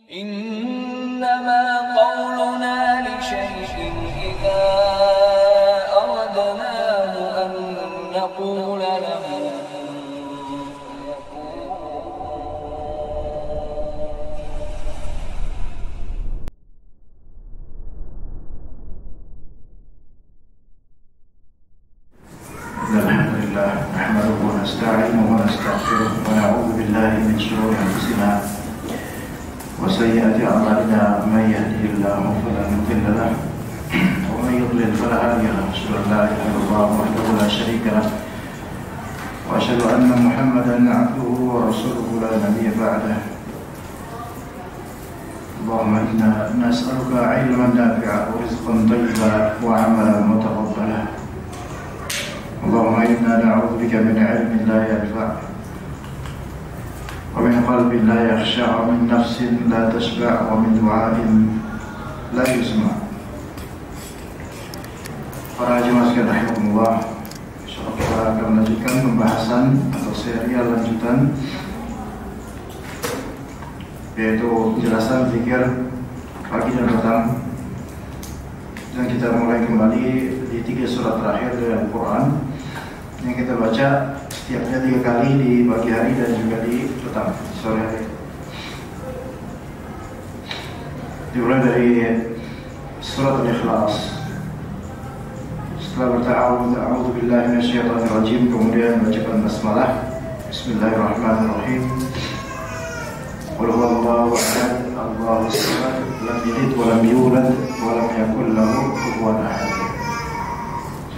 إنما قولنا لشيء إذا أردناه أن نقول له الحمد لله نحمده ونستعينه ونستغفره ونعوذ بالله من شرور أنفسنا وسيئات أعمالنا من يهده الله فلا مضل له ومن يضلل فلا هادي له أشهد أن لا إله إلا الله وحده لا شريك له وأشهد أن محمدا عبده ورسوله لا نبي بعده اللهم إنا نسألك علما نافعا ورزقا طيبا وعملا متقبلا اللهم إنا نعوذ بك من علم لا ينفع ومن قلب لا يخشع ومن نفس لا تشبع ومن دعاء لا يسمع. Para jemaah sekalian rahimakumullah, insyaallah kita akan melanjutkan pembahasan atau serial lanjutan yaitu penjelasan zikir pagi dan petang, dan kita mulai kembali di 3 surat terakhir dari Al-Quran yang kita baca setiapnya 3 kali di pagi hari dan juga di petang, sore hari. Dimulai dari surat Al-Ikhlas. Setelah berta'awudz, a'udzu billahi minasyaitonir rajim, kemudian membacakan basmalah. Bismillahirrahmanirrahim. Qul huwallahu ahad, Allahus samad, lam yalid wa lam yulad wa lam yakul lahu kufuwan ahad.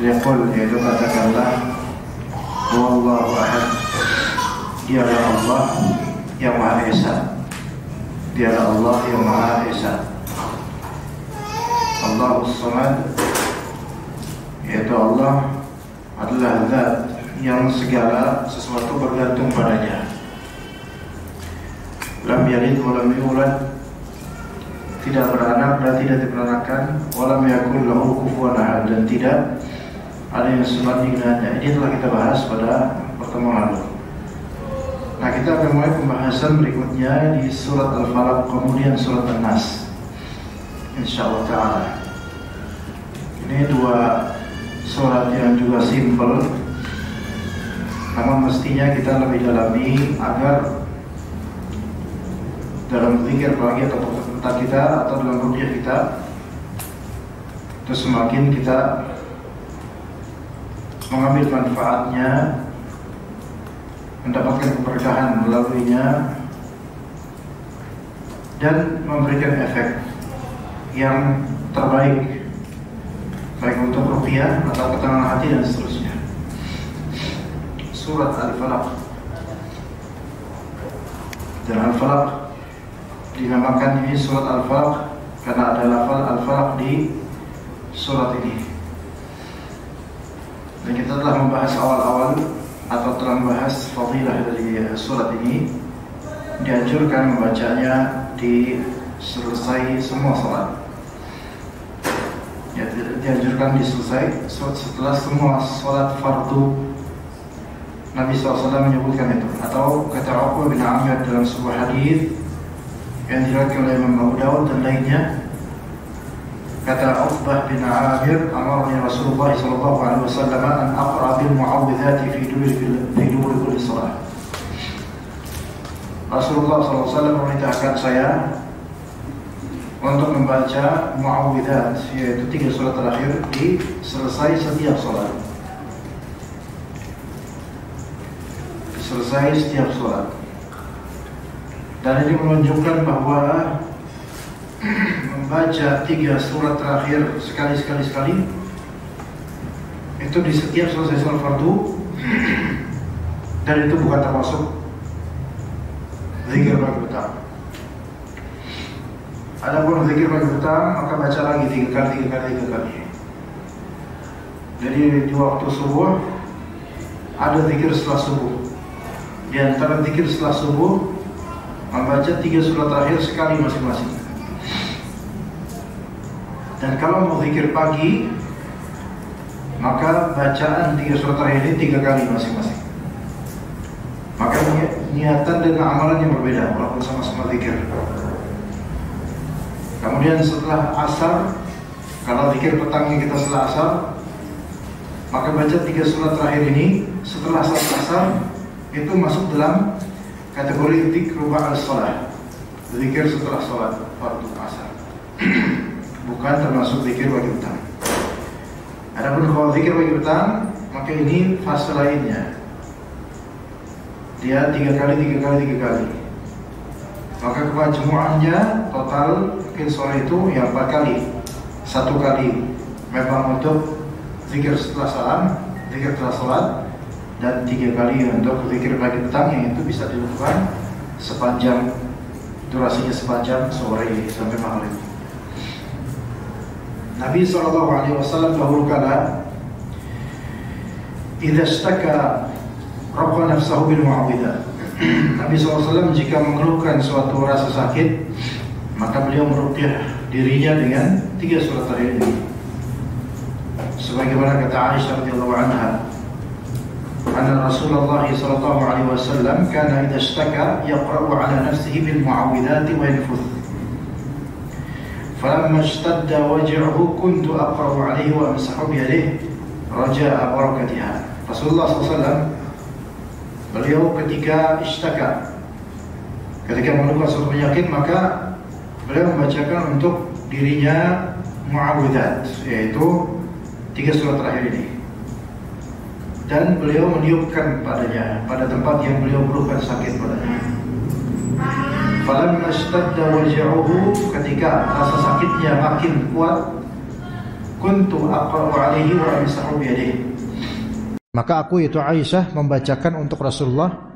Jadi qul, yaitu katakanlah, huwallahu ahad, dialah Allah yang Maha Esa. Dialah Allah yang Maha Esa. Allahus samad, yaitu Allah adalah zat yang segala sesuatu bergantung padanya. Lam yalid wa lam yulad, tidak beranak dan tidak diperanakkan. Wa lam yakul lahu kufuwan ahad, dan tidak ada yang sebanding dengannya. Ini telah kita bahas pada pertemuan lalu. Nah, kita akan mulai pembahasan berikutnya di surat Al-Falaq, kemudian surat An-Nas, insyaallah ta'ala. Ini 2 surat yang juga simpel, namun mestinya kita lebih dalami agar dalam zikir pagi atau petang kita atau dalam ruqyah kita itu semakin kita mengambil manfaatnya, mendapatkan keberkahan melaluinya, dan memberikan efek yang terbaik baik untuk ruqyah atau ketenangan hati dan seterusnya. Surat Al-Falaq. Dan Al-Falaq dinamakan ini surat Al-Falaq karena ada lafal Al-Falaq di surat ini. Dan kita telah membahas awal-awal atau telah membahas fadilah dari surat ini. Dianjurkan membacanya di selesai semua salat. Ya, dianjurkan diselesai setelah semua salat fardu. Nabi SAW menyebutkan itu. Atau kata Uqbah bin Amir dalam sebuah hadis yang diriwayatkan oleh Imam Abu Dawud dan lainnya, kata Uqbah bin Amir, amarni Rasulullah SAW an aqra bil mu'awwidhati fi duburi kulli salat. Rasulullah SAW memerintahkan saya untuk membaca mu'awwidhat, yaitu 3 surat terakhir di selesai setiap salat. Selesai setiap salat. Dan ini menunjukkan bahwa membaca 3 surat terakhir sekali itu di setiap selesai salat fardu, dan itu bukan termasuk zikir pagi petang. Adapun zikir pagi petang, maka baca lagi 3 kali. Jadi di waktu subuh ada zikir setelah subuh. Di antara zikir setelah subuh membaca 3 surat terakhir sekali masing-masing. Dan kalau mau zikir pagi, maka bacaan 3 surat terakhir ini 3 kali masing-masing. Maka niatan dan amalan yang berbeda walaupun sama-sama zikir. Kemudian setelah asar, kalau zikir petangnya kita setelah asar, maka baca 3 surat terakhir ini setelah salat asar, itu masuk dalam kategori zikr ba'da shalah, zikir setelah salat fardu asar. Bukan termasuk zikir wajib petang. Adapun kalau zikir wajib petang, maka ini fase lainnya. Dia 3 kali. Maka kemajmuannya total mungkin sore itu ya 4 kali. 1 kali memang untuk zikir setelah salam, zikir setelah salat, dan 3 kali untuk zikir wajib petang yang itu bisa dilakukan sepanjang durasinya sepanjang sore sampai maghrib. Nabi SAW dahulu kala idza ishtaka raqa nafsahu bil mu'awwidzah. Nabi SAW jika mengeluhkan suatu rasa sakit, maka beliau meruqyah dirinya dengan 3 surat terakhir ini. Sebagaimana kata Aisyah radhiyallahu anha, anna Rasulullah sallallahu alaihi wasallam kana idza ishtaka yaqra'u ala nafsihi bil mu'awwidzati wa yanfuth. Falamma ishtadda waj'uhu kuntu aqra'u alaihi wa amsahu bi yadihi raja'a barakatiha. Rasulullah SAW beliau ketika ishtaka, ketika mengeluhkan suatu penyakit, maka beliau membacakan untuk dirinya mu'awwidzat, yaitu 3 surat terakhir ini, dan beliau meniupkan padanya pada tempat yang beliau keluhkan sakit padanya. Falamma ishtadda waj'uhu, ketika rasa sakitnya makin kuat, kuntu aqra'u alaihi wa amsahu bi yadihi, maka aku yaitu Aisyah membacakan untuk Rasulullah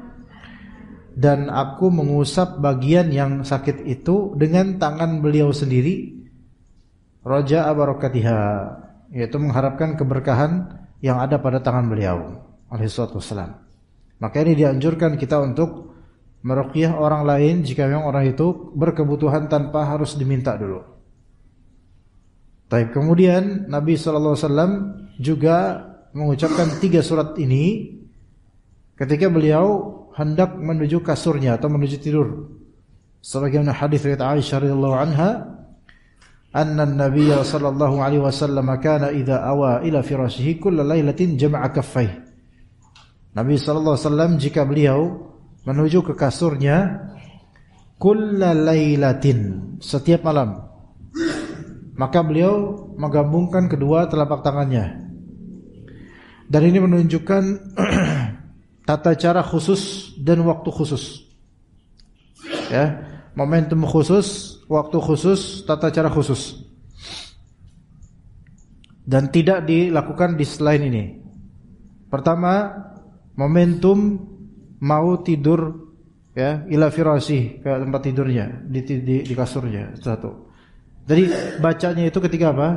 dan aku mengusap bagian yang sakit itu dengan tangan beliau sendiri, raja'a barakatiha, yaitu mengharapkan keberkahan yang ada pada tangan beliau alaihi salatu wassalam. Maka ini dianjurkan kita untuk meruqyah orang lain jika memang orang itu berkebutuhan tanpa harus diminta dulu. Baik, kemudian Nabi sallallahu alaihi wasallam juga mengucapkan 3 surat ini ketika beliau hendak menuju kasurnya atau menuju tidur. Sebagaimana hadis riwayat Aisyah radhiyallahu anha, anna an-nabiy sallallahu alaihi wasallam kana idza awa ila firashihi kull lailatin jama'a kaffayhi. Nabi sallallahu alaihi wasallam jika beliau menuju ke kasurnya kulla lailatin, setiap malam, maka beliau menggabungkan kedua telapak tangannya. Dan ini menunjukkan tata cara khusus dan waktu khusus. Ya, momentum khusus, waktu khusus, tata cara khusus. Dan tidak dilakukan di selain ini. Pertama, momentum mau tidur, ya, ila firasih, ke tempat tidurnya, di kasurnya, satu. Jadi bacanya itu ketika apa?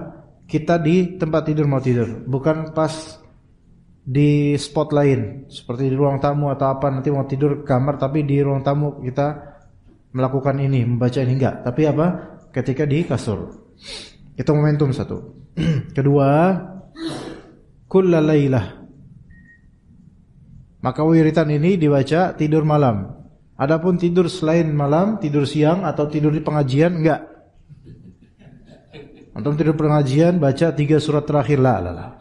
Kita di tempat tidur mau tidur, bukan pas di spot lain seperti di ruang tamu atau apa, nanti mau tidur ke kamar tapi di ruang tamu kita melakukan ini, membaca ini, enggak, tapi apa? Ketika di kasur. Itu momentum satu. Kedua, kulla lailah, maka wiritan ini dibaca tidur malam. Adapun tidur selain malam, tidur siang atau tidur di pengajian, enggak. Antum tidur pengajian baca 3 surat terakhir, lah.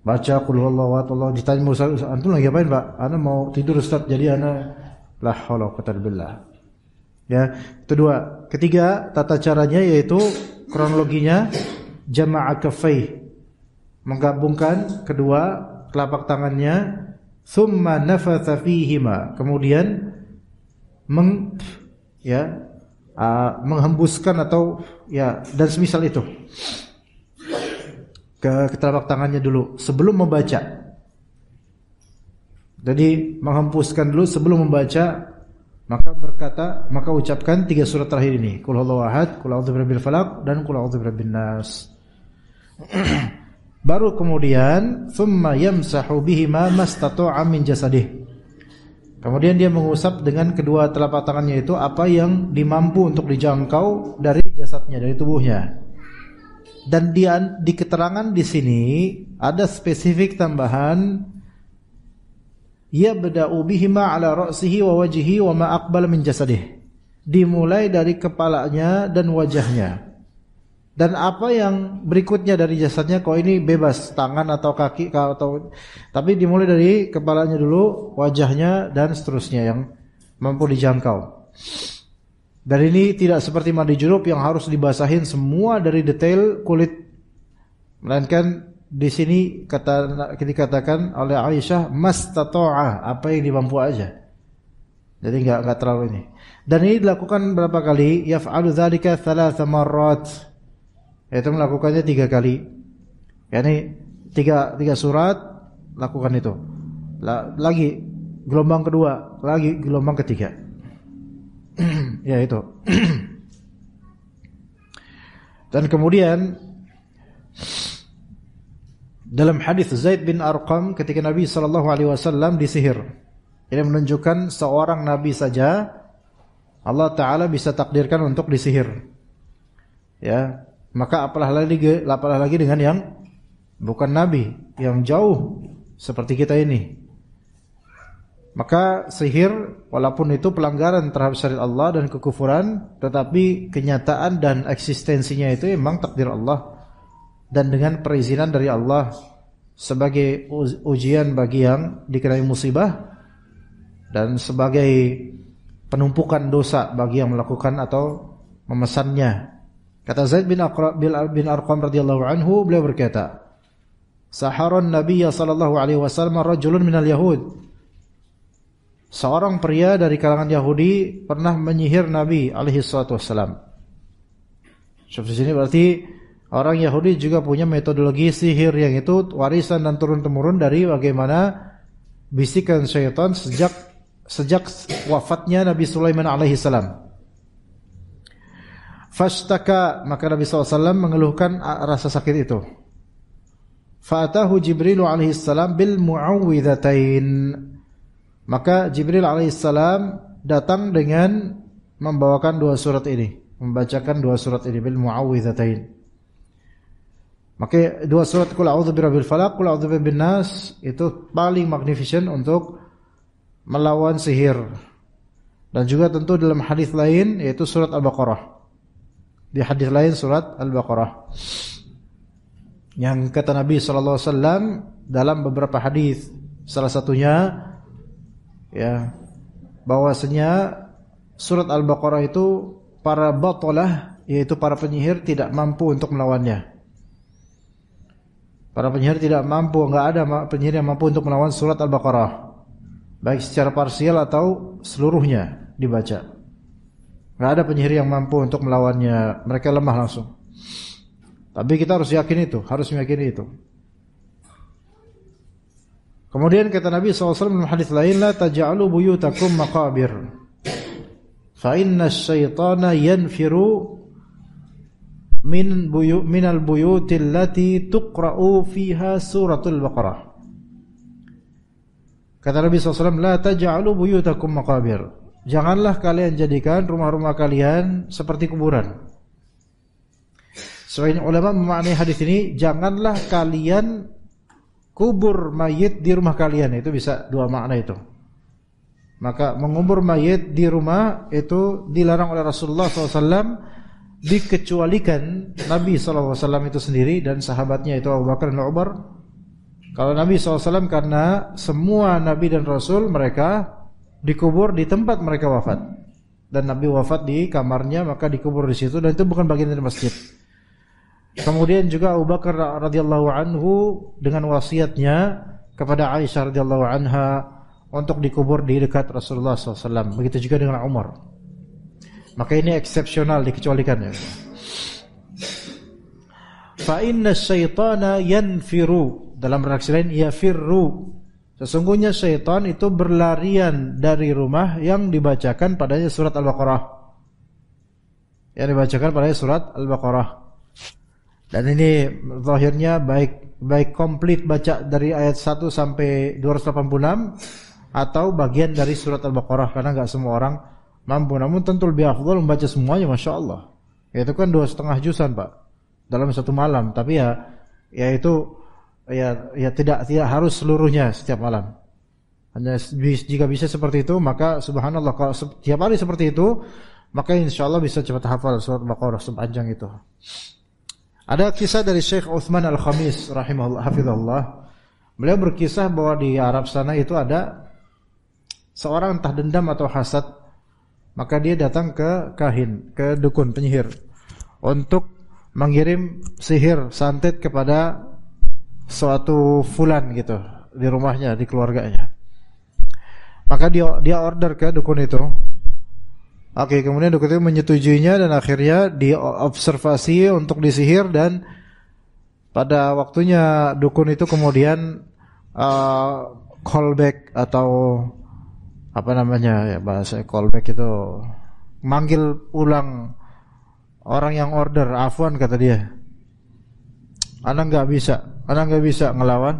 Baca qul huwallahu ahad, Allah ditanya Ustaz, antum lagi apain, Pak? Ana mau tidur Ustaz, jadi ana la haula wa quwwata billah. Ya, itu 2. Ketiga, tata caranya yaitu kronologinya jama'a kaffai, menggabungkan kedua telapak tangannya, thumma nafatha fihima, kemudian menghembuskan atau ya dan semisal itu ke telapak tangannya dulu sebelum membaca. Jadi menghembuskan dulu sebelum membaca, maka ucapkan 3 surat terakhir ini, qul huwallahu ahad, qul a'udzu birabbil falaq, dan qul a'udzu birabbin nas. Baru kemudian thumma yamsahu bihima mastata'a min jasadih. Kemudian dia mengusap dengan kedua telapak tangannya itu apa yang dimampu untuk dijangkau dari jasadnya, dari tubuhnya. Dan di keterangan di sini ada spesifik tambahan, yabda'u bihima ala ra'sihi wa wajhihi wa ma aqbala min jasadih. dimulai dari kepalanya dan wajahnya. Dan apa yang berikutnya dari jasadnya, kok ini bebas, tangan atau kaki tapi dimulai dari kepalanya dulu, wajahnya dan seterusnya yang mampu dijangkau. Dan ini tidak seperti mandi junub yang harus dibasahin semua dari detail kulit, melainkan di sini dikatakan oleh Aisyah mastata'a, apa yang dimampu aja. Jadi enggak terlalu ini. Dan ini dilakukan berapa kali? Yaf'alu dzalika 3 marrat. Yaitu melakukannya 3 kali. Yani 3 surat lakukan itu. Lagi gelombang kedua, lagi gelombang ketiga. Ya itu. Dan kemudian dalam hadis Zaid bin Arqam ketika Nabi SAW disihir, ini menunjukkan seorang Nabi saja Allah Ta'ala bisa takdirkan untuk disihir. Ya, maka apalah lagi dengan yang bukan Nabi, yang jauh seperti kita ini. Maka sihir walaupun itu pelanggaran terhadap syariat Allah dan kekufuran, tetapi kenyataan dan eksistensinya itu memang takdir Allah dan dengan perizinan dari Allah sebagai ujian bagi yang dikenai musibah dan sebagai penumpukan dosa bagi yang melakukan atau memesannya. Kata Zaid bin Arqam radhiyallahu anhu, beliau berkata, "Saharon Nabiy sallallahu alaihi wasallam rajulun minal Yahud." Seorang pria dari kalangan Yahudi pernah menyihir Nabi alaihi salatu wasallam. Di sini berarti orang Yahudi juga punya metodologi sihir yang itu warisan dan turun-temurun dari bagaimana bisikan syaitan sejak wafatnya Nabi Sulaiman alaihi salam. Fashtaka, maka Nabi SAW mengeluhkan rasa sakit itu. Fa'atahu Jibril alaihi salam bil mu'awwidhatain. Maka Jibril alaihissalam datang dengan membawakan 2 surat ini, membacakan 2 surat ini bil mu'awwidhatain. Maka 2 surat Qul a'udzu birabbil falaq, Qul a'udzu birabbin nas itu paling magnificent untuk melawan sihir. Dan juga tentu dalam hadis lain yaitu surat Al-Baqarah. Di hadis lain surat Al-Baqarah. Yang kata Nabi sallallahu alaihi wasallam dalam beberapa hadis, salah satunya ya, bahwasanya surat Al-Baqarah itu para batalah, yaitu para penyihir tidak mampu untuk melawannya. Para penyihir tidak mampu, enggak ada penyihir yang mampu untuk melawan surat Al-Baqarah, baik secara parsial atau seluruhnya dibaca. Enggak ada penyihir yang mampu untuk melawannya, mereka lemah langsung. Tapi kita harus yakin itu, harus meyakini itu. Kemudian kata Nabi SAW dalam hadis lain, la taj'alu buyutakum maqabir fa inna asy-syaitana yanfiru minal buyutil lati tuqra'u fiha suratul Baqarah. Kata Nabi SAW, la taj'alu buyutakum maqabir. Janganlah kalian jadikan rumah-rumah kalian seperti kuburan. Sebagian ulama memaknai hadis ini, janganlah kalian kubur mayit di rumah kalian. Itu bisa 2 makna itu. Maka mengubur mayit di rumah itu dilarang oleh Rasulullah SAW, dikecualikan Nabi SAW itu sendiri dan sahabatnya itu Abu Bakar dan Umar. Kalau Nabi SAW, karena semua Nabi dan Rasul mereka dikubur di tempat mereka wafat, dan Nabi wafat di kamarnya, maka dikubur di situ, dan itu bukan bagian dari masjid. Kemudian juga Abu Bakar radhiyallahu anhu dengan wasiatnya kepada Aisyah radhiyallahu anha untuk dikubur di dekat Rasulullah SAW. Begitu juga dengan Umar. Maka ini eksepsional, dikecualikannya. Fa inna syaitana yanfiru, dalam redaksi lain yafirru. Sesungguhnya syaitan itu berlarian dari rumah yang dibacakan padanya surat Al-Baqarah. Yang dibacakan padanya surat Al-Baqarah. Dan ini zahirnya baik komplit baca dari ayat 1 sampai 286 atau bagian dari surat Al-Baqarah, karena enggak semua orang mampu. Namun tentu lebih afdal membaca semuanya, Masya Allah. Itu kan 2,5 juzan Pak, dalam 1 malam. Tapi ya itu ya tidak harus seluruhnya setiap malam. Hanya jika bisa seperti itu, maka subhanallah, kalau setiap hari seperti itu, maka insyaallah bisa cepat hafal surat Baqarah sepanjang itu. Ada kisah dari Syekh Utsman Al-Khamis rahimahullah hafizahullah. Beliau berkisah bahwa di Arab sana itu ada seorang entah dendam atau hasad, maka dia datang ke kahin, ke dukun penyihir untuk mengirim sihir santet kepada suatu fulan gitu di rumahnya, di keluarganya. Maka dia order ke dukun itu. Oke, kemudian dukun itu menyetujuinya dan akhirnya diobservasi untuk disihir, dan pada waktunya dukun itu kemudian callback atau apa namanya ya bahasa callback itu, manggil ulang orang yang order. Afwan, kata dia, Ana nggak bisa ngelawan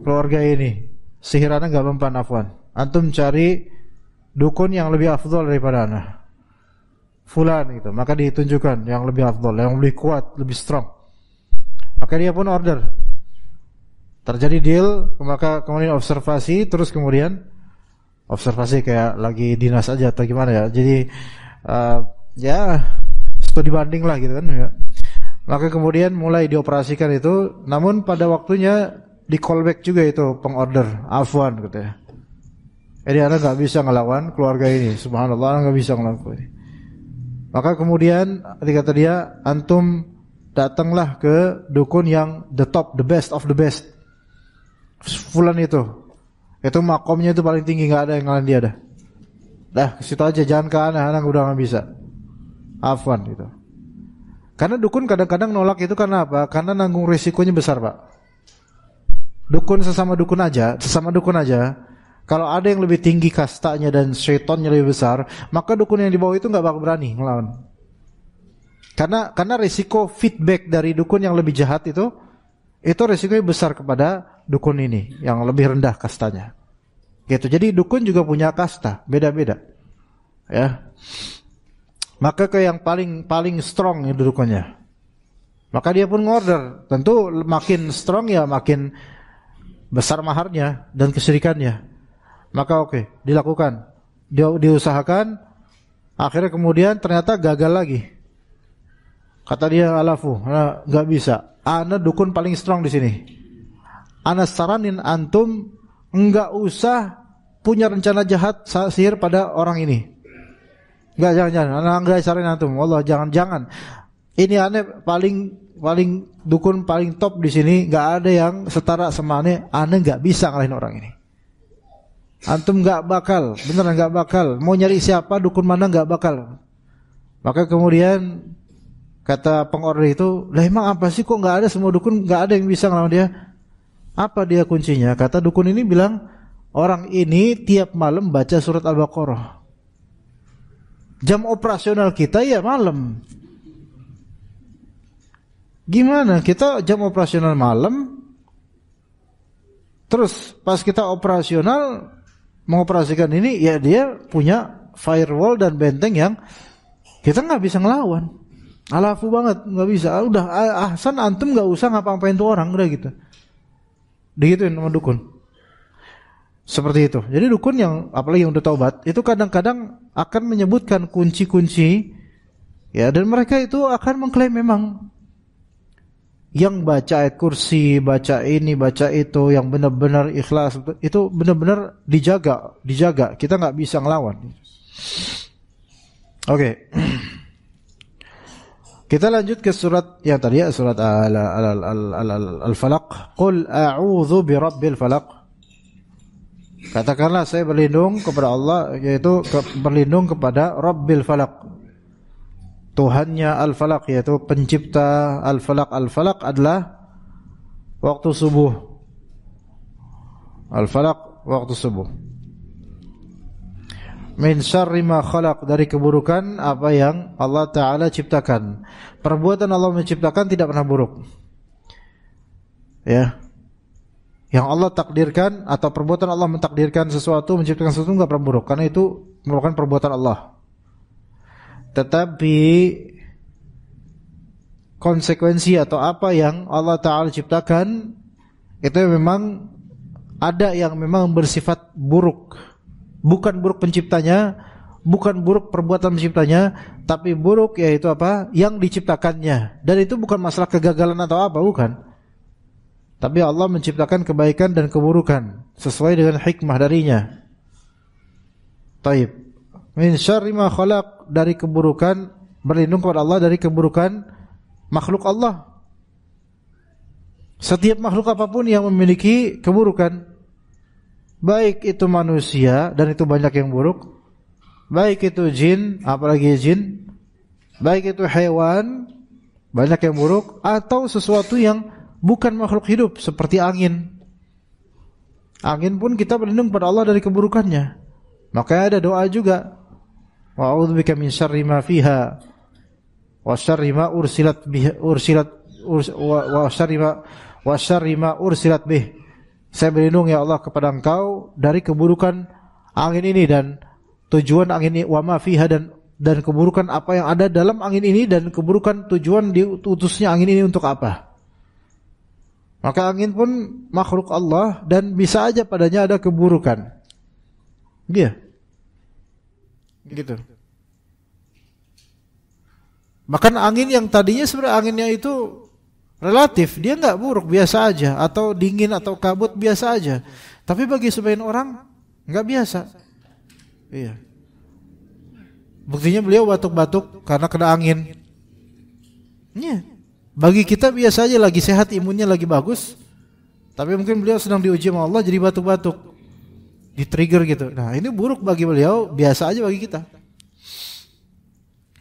keluarga ini, sihir Ana nggak mempan. Afwan, antum cari dukun yang lebih afdol daripada Ana, fulan gitu. Maka ditunjukkan yang lebih afdol, yang lebih kuat, lebih strong. Maka dia pun order, terjadi deal. Maka kemudian observasi, terus kemudian observasi kayak lagi dinas aja atau gimana ya. Jadi ya studi banding lah gitu kan ya. Maka kemudian mulai dioperasikan itu, namun pada waktunya di callback juga itu pengorder. Afwan katanya, jadi Anda nggak bisa ngelawan keluarga ini. Subhanallah, Anda nggak bisa ngelawan ini. Maka kemudian kata dia, antum datanglah ke dukun yang the top, the best of the best. Fulan itu makomnya itu paling tinggi, nggak ada yang ngalahin dia dah. Dah ke situ aja, jangan ke anak udah nggak bisa. Afwan gitu. Karena dukun kadang-kadang nolak itu karena apa? Karena nanggung risikonya besar, Pak. Sesama dukun aja. Kalau ada yang lebih tinggi kastanya dan syaitonnya lebih besar, maka dukun yang di bawah itu nggak bakal berani ngelawan. Karena risiko feedback dari dukun yang lebih jahat itu risikonya besar kepada dukun ini yang lebih rendah kastanya. Gitu. Jadi dukun juga punya kasta, beda-beda. Ya. Maka ke yang paling strong itu dukunnya. Maka dia pun ngorder. Tentu makin strong ya makin besar maharnya dan kesyirikannya. Maka oke, dilakukan. Diusahakan, akhirnya kemudian ternyata gagal lagi. Kata dia, alafu, enggak bisa. Ana dukun paling strong di sini. Ana saranin antum enggak usah punya rencana jahat sihir pada orang ini. Enggak, jangan. Ana enggak saranin antum. Wallah, jangan. Ini aneh paling dukun paling top di sini, enggak ada yang setara sama aneh. Aneh enggak bisa ngalahin orang ini. Antum enggak bakal, beneran enggak bakal. Mau nyari siapa, dukun mana enggak bakal. Maka kemudian kata pengorder itu, lah emang apa sih kok enggak ada, semua dukun enggak ada yang bisa ngelawan dia? Apa dia kuncinya? Kata dukun ini bilang, orang ini tiap malam baca surat Al-Baqarah. Jam operasional kita ya malam. Gimana? Kita jam operasional malam, terus pas kita operasional mengoperasikan ini, ya dia punya firewall dan benteng yang kita nggak bisa ngelawan. Alafu banget, nggak bisa. Udah, ahsan antum nggak usah ngapa-ngapain tuh orang, udah gitu. Digituin sama dukun. Seperti itu. Jadi dukun yang apalagi yang udah taubat itu kadang-kadang akan menyebutkan kunci-kunci, ya, dan mereka itu akan mengklaim memang yang baca ayat kursi, baca ini, baca itu, yang benar-benar ikhlas, itu benar-benar dijaga. Kita nggak bisa ngelawan. Oke. Kita lanjut ke surat yang tadi ya, surat Al-Falaq. Qul a'udzu birabbil falaq. Katakanlah saya berlindung kepada Allah, yaitu berlindung kepada Rabbil Falaq. Tuhannya Al-Falaq, yaitu pencipta Al-Falaq. Al-Falaq adalah waktu subuh. Al-Falaq waktu subuh. Min syarri ma khalaq, dari keburukan apa yang Allah Ta'ala ciptakan. Perbuatan Allah menciptakan tidak pernah buruk. Ya. Yang Allah takdirkan atau perbuatan Allah mentakdirkan sesuatu, menciptakan sesuatu enggak pernah buruk, karena itu merupakan perbuatan Allah. Tetapi konsekuensi atau apa yang Allah Ta'ala ciptakan itu memang ada yang memang bersifat buruk. Bukan buruk penciptanya, bukan buruk perbuatan penciptanya, tapi buruk yaitu apa? Yang diciptakannya. Dan itu bukan masalah kegagalan atau apa, bukan. Tapi Allah menciptakan kebaikan dan keburukan sesuai dengan hikmah darinya. Taib. Min syarri ma khalaq, dari keburukan, berlindung kepada Allah dari keburukan makhluk Allah. Setiap makhluk apapun yang memiliki keburukan, baik itu manusia dan itu banyak yang buruk, baik itu jin, apalagi jin, baik itu hewan, banyak yang buruk, atau sesuatu yang bukan makhluk hidup seperti angin. Angin pun kita berlindung pada Allah dari keburukannya. Makanya ada doa juga. Wa a'udzubika min syarri ma fiha wa syarri ma ursilat bih wa syarri ma ursilat bih. Saya berlindung ya Allah kepada Engkau dari keburukan angin ini dan tujuan angin ini, wa ma fiha, dan keburukan apa yang ada dalam angin ini, dan keburukan tujuan diutusnya angin ini untuk apa. Maka angin pun makhluk Allah dan bisa aja padanya ada keburukan. Iya. Gitu. Bahkan angin yang tadinya sebenarnya anginnya itu relatif, dia enggak buruk, biasa aja, atau dingin atau kabut biasa aja. Tapi bagi sebagian orang enggak biasa. Iya. Buktinya beliau batuk-batuk karena kena angin. Iya. Bagi kita biasa aja, lagi sehat, imunnya lagi bagus. Tapi mungkin beliau sedang diuji sama Allah jadi batuk-batuk, di-trigger gitu. Nah, ini buruk bagi beliau, biasa aja bagi kita.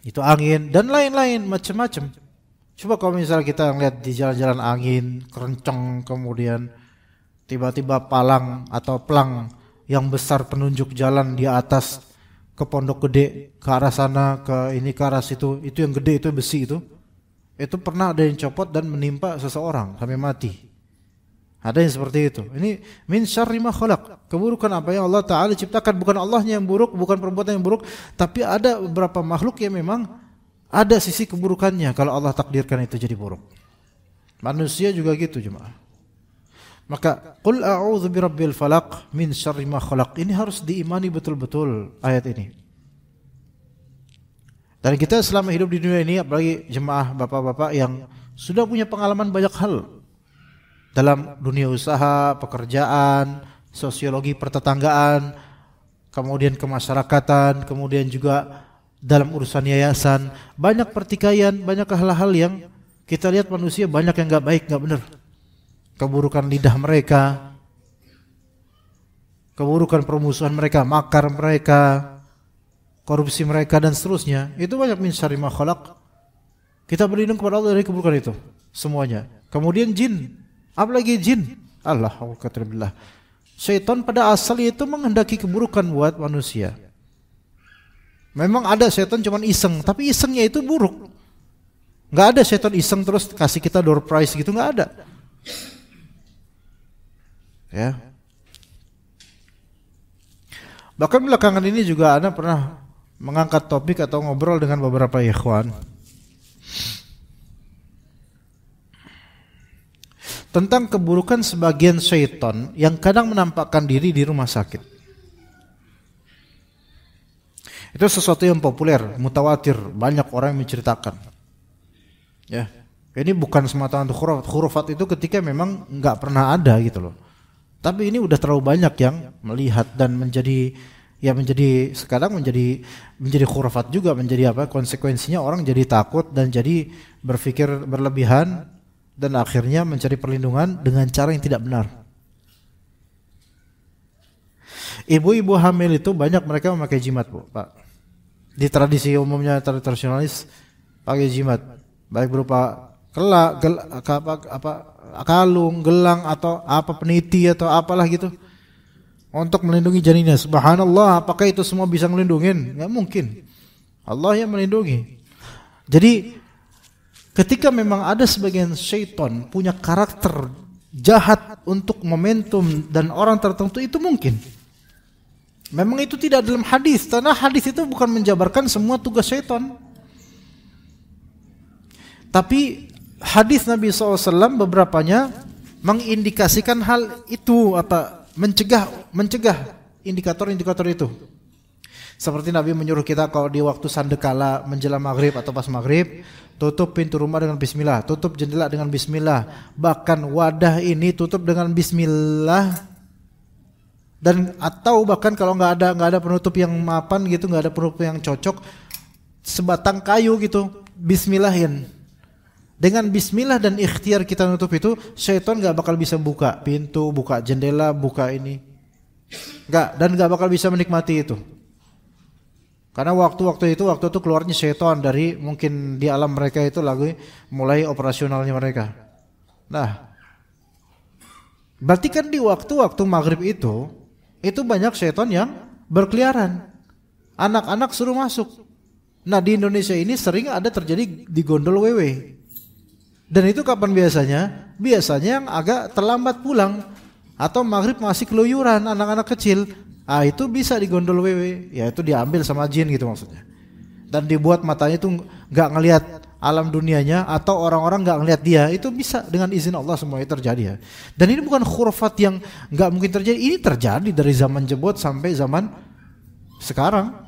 Itu angin dan lain-lain macam-macam. Coba kalau misalnya kita ngeliat di jalan-jalan angin kencang, kemudian tiba-tiba palang atau pelang yang besar penunjuk jalan di atas ke Pondok Gede, ke arah sana, ke ini, ke arah situ, itu yang gede, itu besi itu pernah ada yang copot dan menimpa seseorang sampai mati. Ada yang seperti itu. Ini min syarri ma khalaq, keburukan apa yang Allah Ta'ala ciptakan. Bukan Allahnya yang buruk, bukan perbuatan yang buruk, tapi ada beberapa makhluk yang memang ada sisi keburukannya kalau Allah takdirkan itu jadi buruk. Manusia juga gitu jemaah. Maka qul a'udzu birabbil falaq min syarri ma khalaq, ini harus diimani betul-betul ayat ini. Dan kita selama hidup di dunia ini, apalagi jemaah bapak-bapak yang sudah punya pengalaman banyak hal dalam dunia usaha, pekerjaan, sosiologi pertetanggaan, kemudian kemasyarakatan, kemudian juga dalam urusan yayasan, banyak pertikaian, banyak hal-hal yang kita lihat manusia banyak yang enggak baik, enggak benar. Keburukan lidah mereka, keburukan permusuhan mereka, makar mereka, korupsi mereka dan seterusnya. Itu banyak min syarri ma khalaq. Kita berlindung kepada Allah dari keburukan itu semuanya. Kemudian jin, apalagi jin. Allahu akbar. Syaitan pada asalnya itu menghendaki keburukan buat manusia. Memang ada syaitan cuman iseng, tapi isengnya itu buruk. Enggak ada syaitan iseng terus kasih kita door prize gitu, enggak ada. Ya. Bahkan belakangan ini juga Ana pernah mengangkat topik atau ngobrol dengan beberapa ikhwan tentang keburukan sebagian syaitan yang kadang menampakkan diri di rumah sakit. Itu sesuatu yang populer, mutawatir, banyak orang yang menceritakan. Ya, ini bukan semata-mata khurafat. Khurafat itu ketika memang nggak pernah ada gitu loh. Tapi ini udah terlalu banyak yang melihat dan menjadi sekarang menjadi khurafat juga, menjadi apa? Konsekuensinya orang jadi takut dan jadi berpikir berlebihan dan akhirnya mencari perlindungan dengan cara yang tidak benar. Ibu-ibu hamil itu banyak mereka memakai jimat, Bu, Pak. Di tradisi umumnya tradisionalis pakai jimat, baik berupa kalung, gelang atau apa peniti atau apalah gitu untuk melindungi janinnya. Subhanallah, apakah itu semua bisa melindungin? Enggak mungkin. Allah yang melindungi. Jadi ketika memang ada sebagian syaitan punya karakter jahat untuk momentum dan orang tertentu, itu mungkin. Memang itu tidak dalam hadis, karena hadis itu bukan menjabarkan semua tugas syaitan. Tapi hadis Nabi SAW beberapanya mengindikasikan hal itu, mencegah indikator-indikator itu. Seperti Nabi menyuruh kita kalau di waktu sandekala menjelang maghrib atau pas maghrib, tutup pintu rumah dengan bismillah, tutup jendela dengan bismillah, bahkan wadah ini tutup dengan bismillah, dan atau bahkan kalau nggak ada penutup yang mapan gitu, nggak ada penutup yang cocok, sebatang kayu gitu, bismillahin. Dengan bismillah dan ikhtiar kita nutup itu, syaitan gak bakal bisa buka pintu, buka jendela, buka ini. Dan gak bakal bisa menikmati itu. Karena waktu itu keluarnya syaitan dari mungkin di alam mereka itu lagi mulai operasionalnya mereka. Nah, berarti kan di waktu-waktu maghrib itu banyak syaitan yang berkeliaran. Anak-anak suruh masuk. Nah, di Indonesia ini sering ada terjadi di gondol wewe. Dan itu kapan biasanya? Biasanya yang agak terlambat pulang atau maghrib masih keluyuran anak-anak kecil. Itu bisa digondol wewe, ya itu diambil sama jin gitu maksudnya. Dan dibuat matanya itu nggak ngelihat alam dunianya atau orang-orang nggak ngelihat dia, itu bisa dengan izin Allah semuanya terjadi ya. Dan ini bukan khurafat yang nggak mungkin terjadi, ini terjadi dari zaman jebot sampai zaman sekarang.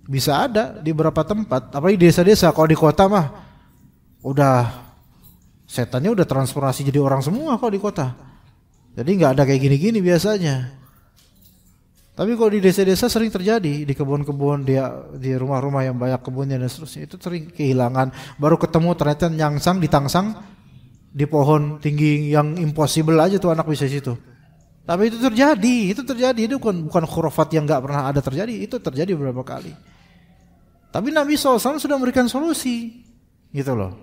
Bisa ada di beberapa tempat, apalagi desa-desa. Kalau di kota mah udah setannya udah transformasi jadi orang semua kalau di kota. Jadi nggak ada kayak gini-gini biasanya. Tapi kalau di desa-desa sering terjadi, di kebun-kebun, di rumah-rumah yang banyak kebunnya dan seterusnya, itu sering kehilangan. Baru ketemu ternyata nyangsang, ditangsang di pohon tinggi yang impossible aja tuh anak bisa situ. Tapi itu terjadi. Itu bukan khurafat yang nggak pernah ada terjadi, itu terjadi beberapa kali. Tapi Nabi SAW sudah memberikan solusi, gitu loh.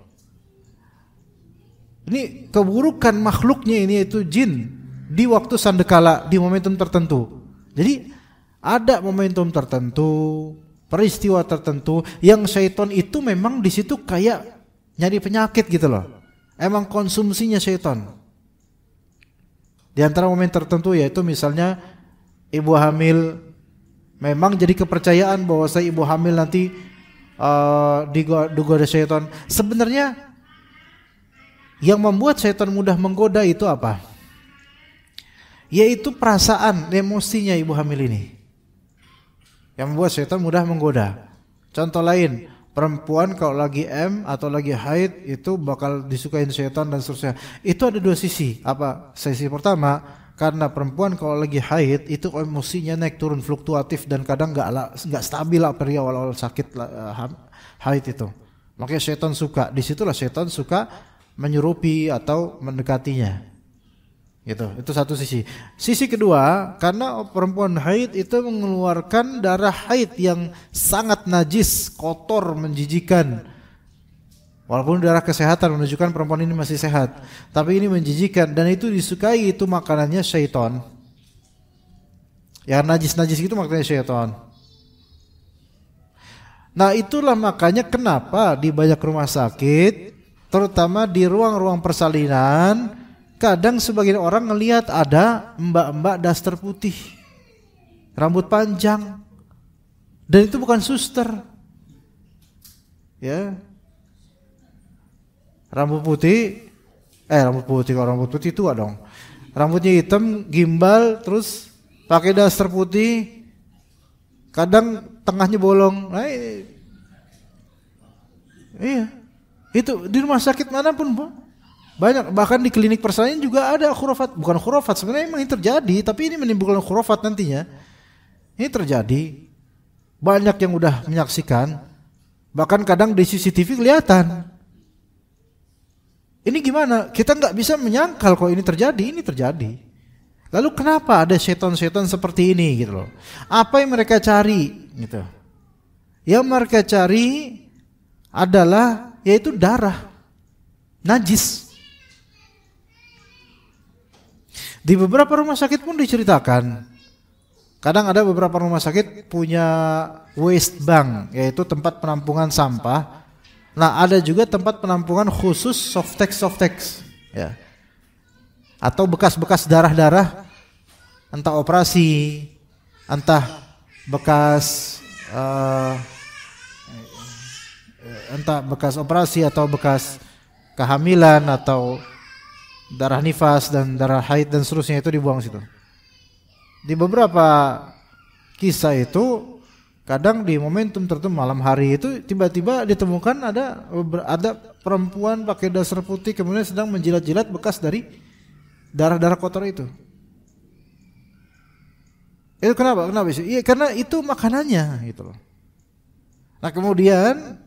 Ini keburukan makhluknya ini yaitu jin di waktu sandekala, di momentum tertentu. Jadi ada momentum tertentu, peristiwa tertentu yang syaitan itu memang di situ kayak nyari penyakit gitu loh. Emang konsumsinya syaitan. Di antara momen tertentu yaitu misalnya ibu hamil, memang jadi kepercayaan bahwa saya ibu hamil nanti digoda syaitan. Sebenarnya yang membuat syaitan mudah menggoda itu apa? Yaitu perasaan, emosinya ibu hamil ini. Yang membuat syaitan mudah menggoda. Contoh lain, perempuan kalau lagi atau lagi haid itu bakal disukain syaitan dan seterusnya. Itu ada dua sisi. Apa? Sisi pertama, karena perempuan kalau lagi haid itu emosinya naik turun fluktuatif dan kadang nggak stabil apalagi awal-awal sakit haid itu. Makanya syaitan suka. Disitulah syaitan suka menyerupi atau mendekatinya. Gitu. Itu satu sisi. Sisi kedua, karena perempuan haid itu mengeluarkan darah haid yang sangat najis, kotor, menjijikan. Walaupun darah kesehatan menunjukkan perempuan ini masih sehat, tapi ini menjijikan dan itu disukai, itu makanannya syaitan. Yang najis-najis itu makanannya syaitan. Nah, itulah makanya kenapa di banyak rumah sakit, terutama di ruang-ruang persalinan, kadang sebagian orang ngelihat ada mbak-mbak daster putih, rambut panjang, dan itu bukan suster, ya. Rambut putih kalau rambut putih tua dong. Rambutnya hitam, gimbal, terus pakai daster putih, kadang tengahnya bolong. Nah, iya. Itu di rumah sakit manapun, Bu. Banyak, bahkan di klinik persalinan juga ada khurafat. Bukan khurafat, sebenarnya memang ini terjadi, tapi ini menimbulkan khurafat nantinya. Ini terjadi. Banyak yang udah menyaksikan. Bahkan kadang di CCTV kelihatan. Ini gimana? Kita nggak bisa menyangkal kalau ini terjadi. Lalu kenapa ada setan-setan seperti ini gitu loh? Apa yang mereka cari gitu? Yang mereka cari adalah yaitu darah najis. Di beberapa rumah sakit pun diceritakan. Kadang ada beberapa rumah sakit punya waste bank, yaitu tempat penampungan sampah. Nah, ada juga tempat penampungan khusus softex, ya. Atau bekas-bekas darah-darah, entah operasi, entah bekas operasi atau bekas kehamilan atau darah nifas dan darah haid dan seterusnya, itu dibuang situ. Di beberapa kisah itu Kadang di momentum tertentu malam hari itu tiba-tiba ditemukan ada perempuan pakai dasar putih kemudian sedang menjilat-jilat bekas dari darah-darah kotor itu. Itu kenapa? Kenapa sih? Iya, karena itu makanannya gitu loh. Nah, kemudian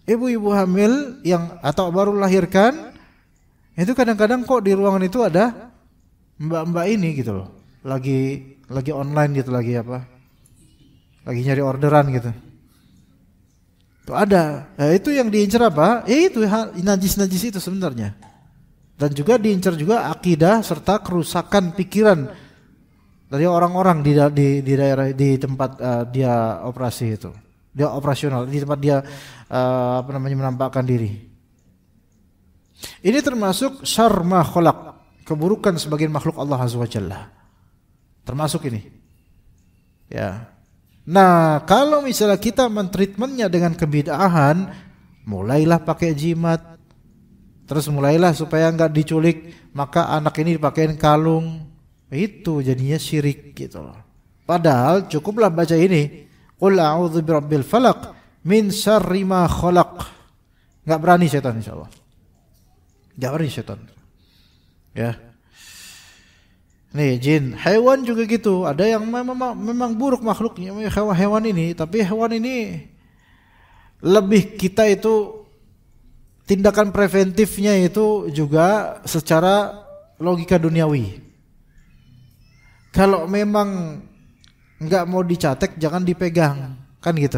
ibu-ibu hamil yang atau baru melahirkan itu kadang-kadang kok di ruangan itu ada mbak-mbak ini gitu loh. Lagi online gitu, lagi lagi nyari orderan gitu. Itu ada. Nah, itu yang diincar apa? Itu najis-najis itu sebenarnya. Dan juga diincar juga akidah serta kerusakan pikiran dari orang-orang di daerah di tempat dia operasi itu. Dia operasional di tempat dia menampakkan diri. Ini termasuk syarr ma khalaq, keburukan sebagian makhluk Allah Azza wa Jalla. Termasuk ini. Ya. Nah, kalau misalnya kita mentreatmentnya dengan kebid'ahan, mulailah pakai jimat, terus mulailah supaya enggak diculik, maka anak ini dipakein kalung, itu jadinya syirik gitu loh. Padahal cukuplah baca ini, qul a'udzu birabbil falaq min syarri ma khalaq. Enggak berani setan insyaallah. Enggak berani setan. Ya. Nih jin, hewan juga gitu. Ada yang memang buruk makhluknya hewan ini, tapi hewan ini lebih kita itu tindakan preventifnya itu juga secara logika duniawi. Kalau memang enggak mau dicatek jangan dipegang, kan gitu.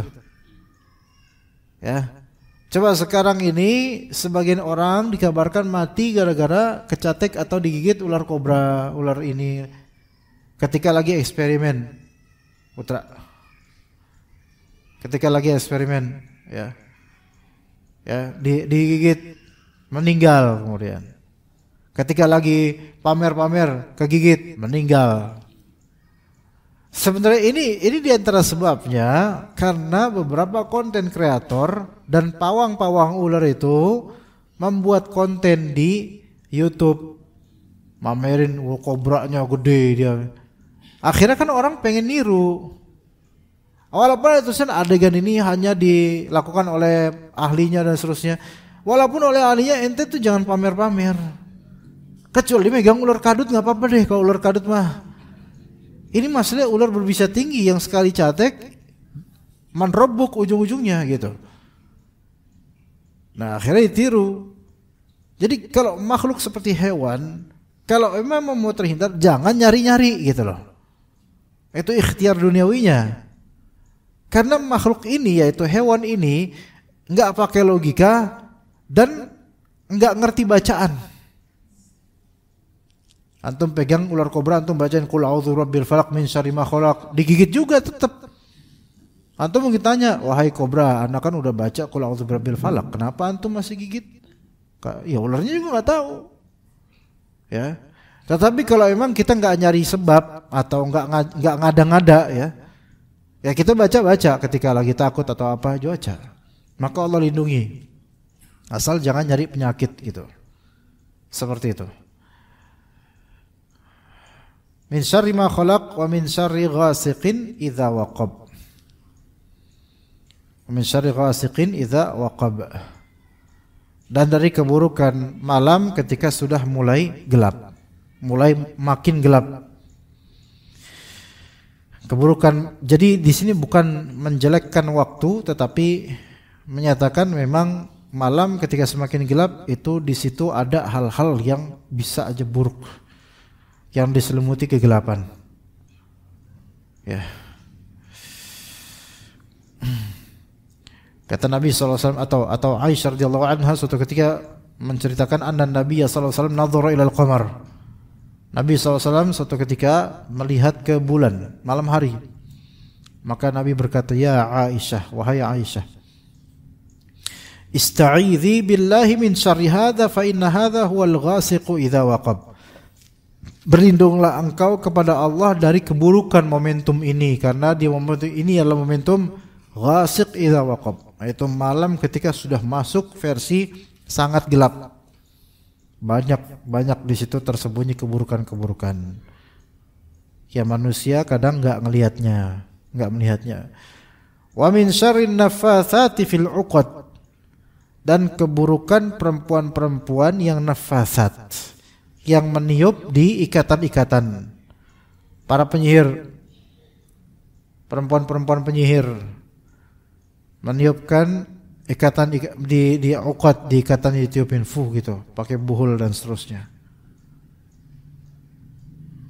Ya. Coba sekarang ini sebagian orang dikabarkan mati gara-gara kecatek atau digigit ular kobra, ular ini ketika lagi eksperimen. Putra. Ketika lagi eksperimen, ya. Ya, digigit meninggal kemudian. Ketika lagi pamer-pamer kegigit meninggal. Sebenarnya ini diantara sebabnya karena beberapa konten kreator dan pawang-pawang ular itu membuat konten di YouTube, mamerin kobranya gede dia. Akhirnya kan orang pengen niru. Walaupun itu adegan ini hanya dilakukan oleh ahlinya dan seterusnya. Walaupun oleh ahlinya ente tuh jangan pamer-pamer. Kecuali megang ular kadut nggak apa-apa deh kalau ular kadut mah. Ini masalah ular berbisa tinggi yang sekali catek menrobuk ujung-ujungnya gitu. Nah akhirnya ditiru. Jadi kalau makhluk seperti hewan, kalau memang mau terhindar jangan nyari-nyari gitu loh. Itu ikhtiar duniawinya. Karena makhluk ini yaitu hewan ini nggak pakai logika dan nggak ngerti bacaan. Antum pegang ular kobra, antum bacain qul a'udzu birabbil falaq min syarri ma khalaq, digigit juga tetap. Antum mungkin tanya, wahai kobra, anak kan udah baca qul a'udzu birabbil falaq, kenapa antum masih gigit? Ya ularnya juga nggak tahu. Ya. Tetapi kalau memang kita nggak nyari sebab atau nggak ngada-ngada ya kita baca ketika lagi takut atau apa baca. Maka Allah lindungi. Asal jangan nyari penyakit gitu. Seperti itu. Min syarri ma khalaq wa min syarri ghasiqin idza waqab. Min syarri ghasiqin idza waqab. Dan dari keburukan malam ketika sudah mulai gelap. Mulai makin gelap. Keburukan. Jadi di sini bukan menjelekkan waktu tetapi menyatakan memang malam ketika semakin gelap itu di situ ada hal-hal yang bisa aja buruk. Yang diselimuti kegelapan. Ya. Kata Nabi SAW atau Aisyah radhiyallahu anha suatu ketika menceritakan anna Nabi SAW nadhara ila al-qamar. Nabi SAW suatu ketika melihat ke bulan malam hari. Maka Nabi berkata, "Ya Aisyah, wahai Aisyah, ista'idzi billahi min syarri hadza fa inna hadza huwal ghasiqu idza waqab." Berlindunglah engkau kepada Allah dari keburukan momentum ini karena di momentum ini adalah momentum ghasiq idza waqab, yaitu malam ketika sudah masuk versi sangat gelap. Banyak di situ tersembunyi keburukan-keburukan. Ya manusia kadang enggak melihatnya. Wa min syarrin naffatsati fil 'uqad, dan keburukan perempuan-perempuan yang nafasat, yang meniup di ikatan-ikatan. Para penyihir, perempuan-perempuan penyihir meniupkan ikatan di uqad, di ikatan ditiupin gitu, pakai buhul dan seterusnya.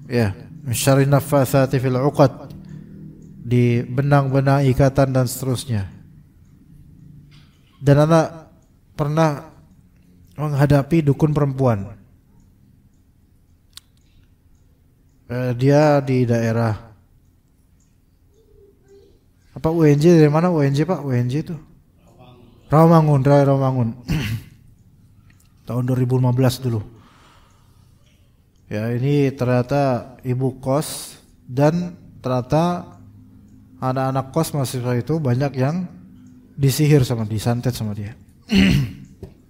Ya, min syarrin naffatsati fil 'uqad, di benang-benang ikatan dan seterusnya. Dan anak pernah menghadapi dukun perempuan. Dia di daerah apa, UNJ, dari mana UNJ Pak? UNJ itu Rawamangun, Rawamangun. Tahun 2015 dulu. Ya, ini ternyata ibu kos, dan ternyata anak-anak kos mahasiswa itu banyak yang disihir sama, disantet sama dia.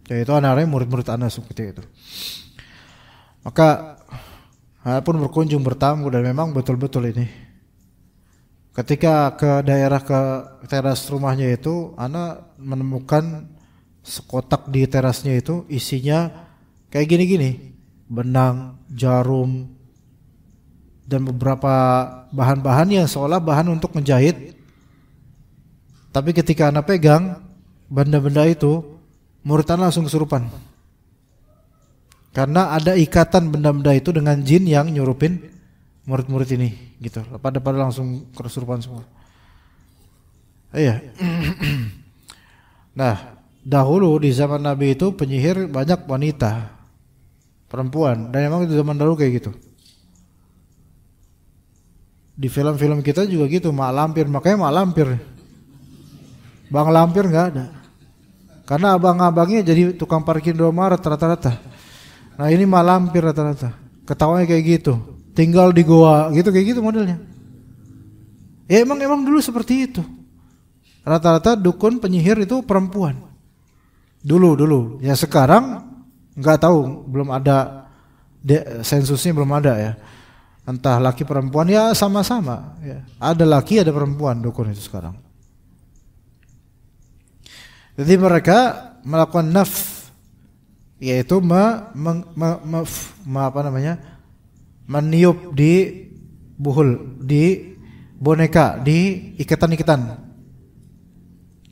Yaitu anak-anak murid-murid anak seperti itu. Maka pun berkunjung bertamu, dan memang betul-betul ini. Ketika ke daerah, ke teras rumahnya itu, anak menemukan sekotak di terasnya itu isinya kayak gini-gini, benang, jarum, dan beberapa bahan-bahan yang seolah bahan untuk menjahit. Tapi ketika anak pegang benda-benda itu, murid anak langsung kesurupan. Karena ada ikatan benda-benda itu dengan jin yang nyurupin murid-murid ini, gitu. Pada langsung kesurupan semua. Iya. Nah, dahulu di zaman Nabi itu penyihir banyak wanita, perempuan, dan memang di zaman dahulu kayak gitu. Di film-film kita juga gitu, mak lampir, makanya mak lampir. Bang lampir nggak ada, karena abang-abangnya jadi tukang parkir Indomaret rata-rata. Nah ini mak lampir rata-rata, ketawanya kayak gitu, tinggal di goa gitu, kayak gitu modelnya. Ya emang dulu seperti itu. Rata-rata dukun penyihir itu perempuan. Dulu. Ya sekarang nggak tahu, belum ada sensusnya, belum ada ya. Entah laki perempuan, ya sama-sama. Ya. Ada laki, ada perempuan dukun itu sekarang. Jadi mereka melakukan naf, yaitu meniup di buhul, di boneka, di ikatan-ikatan.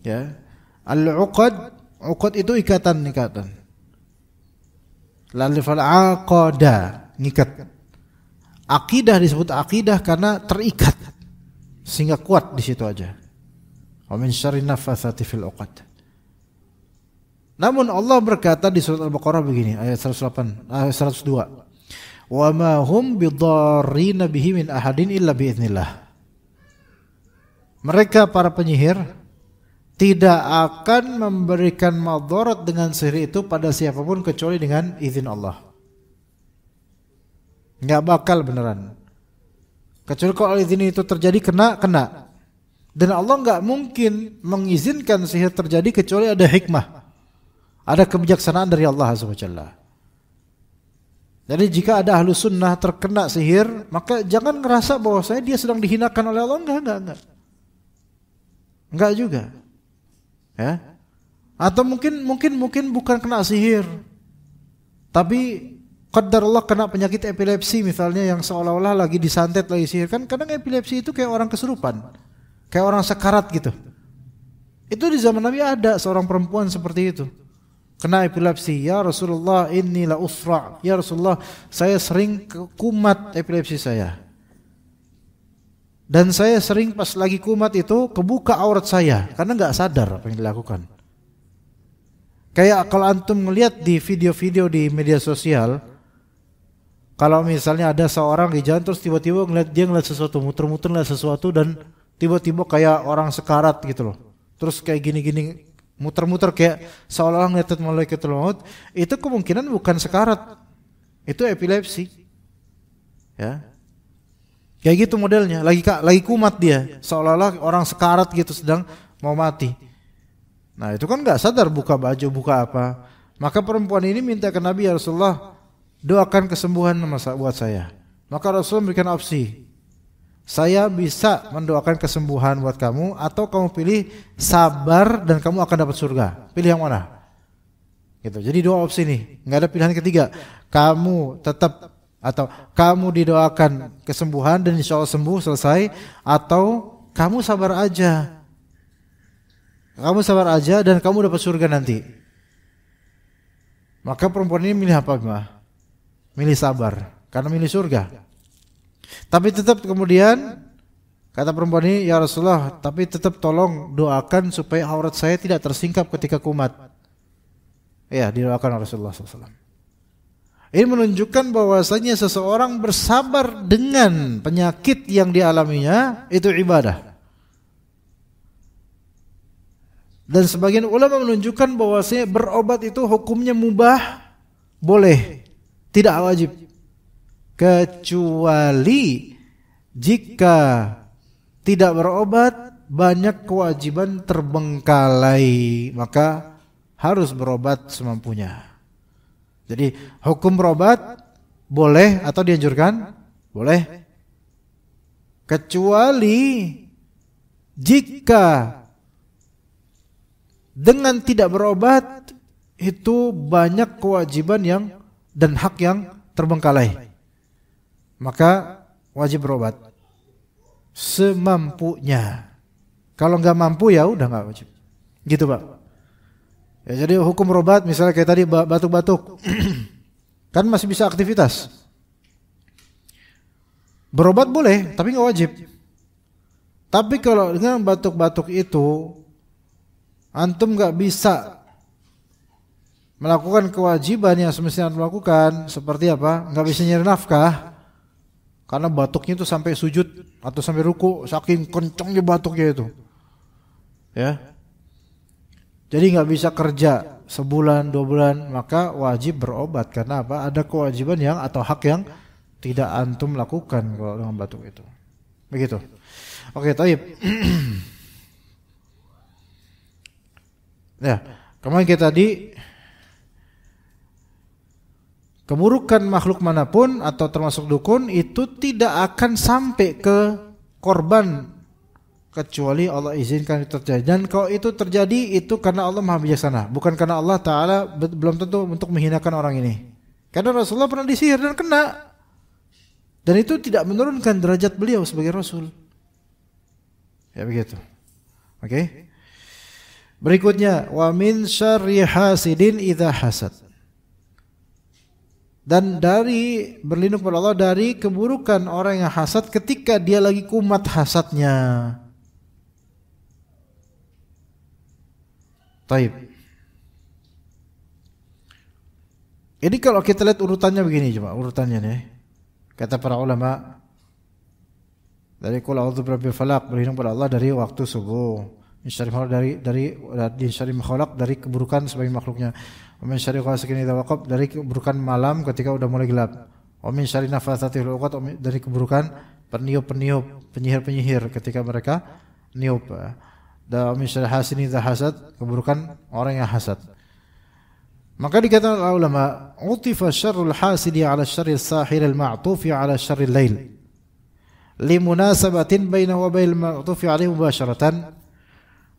Ya. Al-uqad itu ikatan-ikatan. Lalu fal-aqada, ngikat. Akidah disebut akidah karena terikat sehingga kuat di situ aja. Wa min syarri naffatsati fil 'uqad. Namun Allah berkata di surat Al-Baqarah begini, ayat 102. Wa ma hum bidarrina bihi min ahadin illa biiznillah. Mereka para penyihir tidak akan memberikan madarat dengan sihir itu pada siapapun kecuali dengan izin Allah. Enggak bakal beneran. Kecuali kalau izin itu terjadi, kena. Dan Allah enggak mungkin mengizinkan sihir terjadi kecuali ada hikmah. Ada kebijaksanaan dari Allah Subhanahu wa taala. Jadi jika ada ahlu sunnah terkena sihir, maka jangan ngerasa bahwasanya dia sedang dihinakan oleh Allah. Enggak. Enggak juga. Ya. Atau mungkin bukan kena sihir, tapi qadar Allah kena penyakit epilepsi misalnya, yang seolah-olah lagi disantet, lagi sihir. Kan kadang epilepsi itu kayak orang kesurupan, kayak orang sekarat gitu. Itu di zaman Nabi ada seorang perempuan seperti itu, kena epilepsi. Ya Rasulullah, inni la usra. Ya Rasulullah, saya sering kumat epilepsi saya. Dan saya sering pas lagi kumat itu kebuka aurat saya karena enggak sadar apa yang dilakukan. Kayak kalau antum ngelihat di video-video di media sosial, kalau misalnya ada seorang di jalan terus tiba-tiba ngeliat sesuatu, muter-muter ngeliat sesuatu, dan tiba-tiba kayak orang sekarat gitu loh. Terus kayak gini-gini muter-muter kayak seolah-olah ngeliat malaiikatul maut, itu kemungkinan bukan sekarat. Itu epilepsi. Ya. Kayak gitu modelnya, lagi kumat dia, seolah-olah orang sekarat gitu sedang mau mati. Nah, itu kan enggak sadar, buka baju, buka apa. Maka perempuan ini minta ke Nabi, ya Rasulullah, doakan kesembuhan buat saya. Maka Rasul memberikan opsi. saya bisa mendoakan kesembuhan buat kamu, atau kamu pilih sabar dan kamu akan dapat surga. Pilih yang mana? Gitu. Jadi 2 opsi nih, nggak ada pilihan ketiga. Kamu tetap atau kamu didoakan kesembuhan dan insya Allah sembuh selesai, atau kamu sabar aja. Kamu sabar aja dan kamu dapat surga nanti. Maka perempuan ini milih apa, Mbak? Milih sabar, karena milih surga. Tapi tetap kemudian kata perempuan ini, ya Rasulullah, tapi tetap tolong doakan supaya aurat saya tidak tersingkap ketika kumat. Ya, didoakan Rasulullah SAW. Ini menunjukkan bahwasanya seseorang bersabar dengan penyakit yang dialaminya itu ibadah. Dan sebagian ulama menunjukkan bahwasanya berobat itu hukumnya mubah, boleh, tidak wajib. Kecuali jika tidak berobat banyak kewajiban terbengkalai, maka harus berobat semampunya. Jadi hukum berobat boleh atau dianjurkan? Boleh. Kecuali jika dengan tidak berobat itu banyak kewajiban yang dan hak yang terbengkalai, maka wajib berobat semampunya. Kalau nggak mampu ya udah nggak wajib. Gitu Pak. Ya, jadi hukum berobat misalnya kayak tadi batuk-batuk, kan masih bisa aktivitas. Berobat boleh, tapi nggak wajib. Tapi kalau dengan batuk-batuk itu antum nggak bisa melakukan kewajiban yang semestinya antum lakukan, seperti apa? Nggak bisa nyari nafkah karena batuknya itu sampai sujud atau sampai ruku, saking kencangnya batuknya itu, ya. Jadi nggak bisa kerja sebulan 2 bulan, maka wajib berobat. Karena apa? Ada kewajiban yang atau hak yang tidak antum lakukan kalau dengan batuk itu. Begitu. Oke, taib. Ya, kemarin kita tadi keburukan makhluk manapun atau termasuk dukun itu tidak akan sampai ke korban kecuali Allah izinkan itu terjadi. Dan kalau itu terjadi itu karena Allah Maha Bijaksana, bukan karena Allah Ta'ala belum tentu untuk menghinakan orang ini. Karena Rasulullah pernah disihir dan kena, dan itu tidak menurunkan derajat beliau sebagai Rasul. Ya begitu. Oke. Berikutnya, wa min syarri hasidin idza hasad. Dan dari berlindung kepada Allah dari keburukan orang yang hasad ketika dia lagi kumat hasadnya. Taib. Ini kalau kita lihat urutannya begini coba, urutannya nih. Kata para ulama, dari qul a'udzu birabbil falaq, berlindung pada Allah dari waktu subuh. Min syarri makhluk, dari keburukan sebagai makhluknya. Wa min syarri ghasiqin idza waqab, dari keburukan malam ketika udah mulai gelap. Wa min syarri nafathatil 'uqad, dari keburukan peniup-peniup, penyihir-penyihir ketika mereka niup. Dan min syarri hasidin idza hasad, keburukan orang yang hasad. Maka dikatakan oleh ulama, utifa syarrul hasidi ala syarril sahir al-ma'tufi ala syarril lail. Limunasabatin bainahu wa bainal ma'tufi alaihi mubasharatan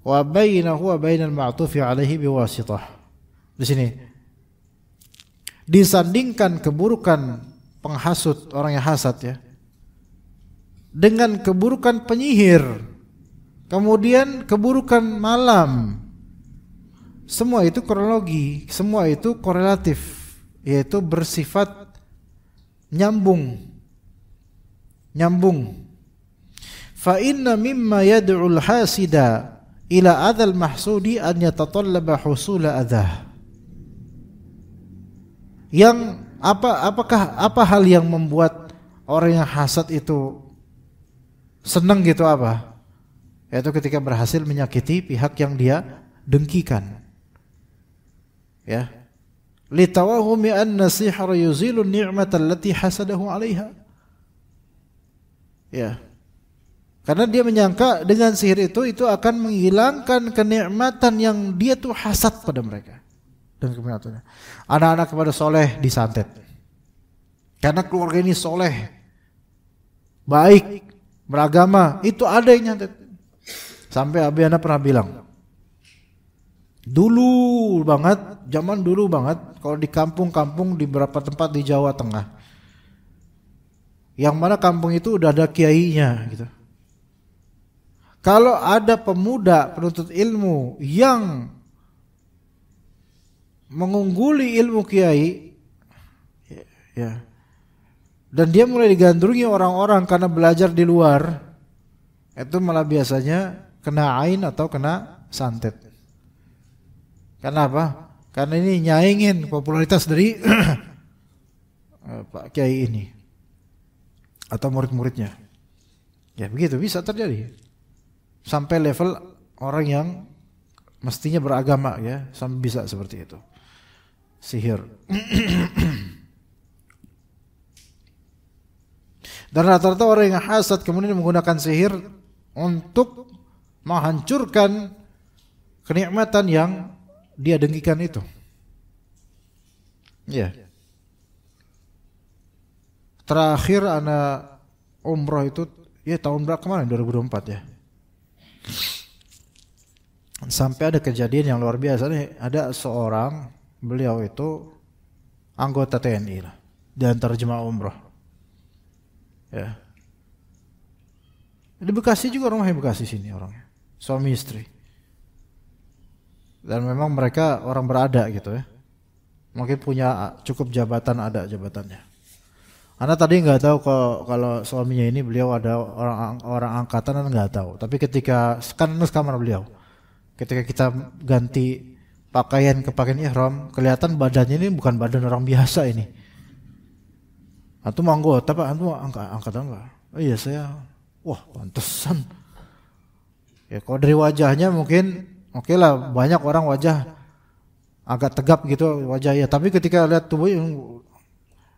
wa bainahu wa bainal ma'tufi alaihi biwasitah. Di sini disandingkan keburukan penghasut orang yang hasad ya dengan keburukan penyihir, kemudian keburukan malam. Semua itu kronologi, semua itu korelatif, yaitu bersifat nyambung. Fa inna mimma yad'ul hasida ila adzal mahsudi an yatatallaba husula adzah. Yang apa hal yang membuat orang yang hasad itu senang gitu apa? Yaitu ketika berhasil menyakiti pihak yang dia dengkikan. Ya. Litawahumi anna sihra yuzilu ni'mata allati hasadahu 'alaiha. Ya. Karena dia menyangka dengan sihir itu akan menghilangkan kenikmatan yang dia tuh hasad pada mereka. Dan kenikmatannya. Anak-anak kepada soleh disantet. Karena keluarga ini soleh, baik, beragama, itu ada yang nyantet. Sampai Abi Ana pernah bilang, dulu banget, zaman dulu banget, kalau di kampung-kampung di beberapa tempat di Jawa Tengah, yang mana kampung itu udah ada kiainya gitu. Kalau ada pemuda penuntut ilmu yang mengungguli ilmu kiai, ya, dan dia mulai digandrungi orang-orang karena belajar di luar, itu malah biasanya kena ain atau kena santet. Karena apa? Karena ini nyaingin popularitas dari Pak Kiai ini atau murid-muridnya. Ya begitu bisa terjadi. Sampai level orang yang mestinya beragama ya, sampai bisa seperti itu. Sihir. Dan rata-rata orang yang hasad kemudian menggunakan sihir untuk menghancurkan kenikmatan yang dia dengkikan itu. Ya. Terakhir anak umroh itu ya tahun berapa kemarin 2024 ya. Sampai ada kejadian yang luar biasa nih, ada seorang, beliau itu anggota TNI lah, di antara jemaah umroh. Ya. Di Bekasi juga, rumahnya Bekasi sini orangnya, suami istri. Dan memang mereka orang berada gitu ya. Mungkin punya cukup jabatan, ada jabatannya. Anda tadi nggak tahu kalau suaminya ini beliau ada orang angkatan, Anda nggak tahu. Tapi ketika kan kamar beliau, ketika kita ganti pakaian ke pakaian ihram, kelihatan badannya ini bukan badan orang biasa ini. Antum anggota Pak, antum angkatan Pak? Oh iya saya. Wah pantesan. Ya kalau dari wajahnya mungkin oke lah, banyak orang wajah agak tegap gitu wajah ya. Tapi ketika lihat tubuh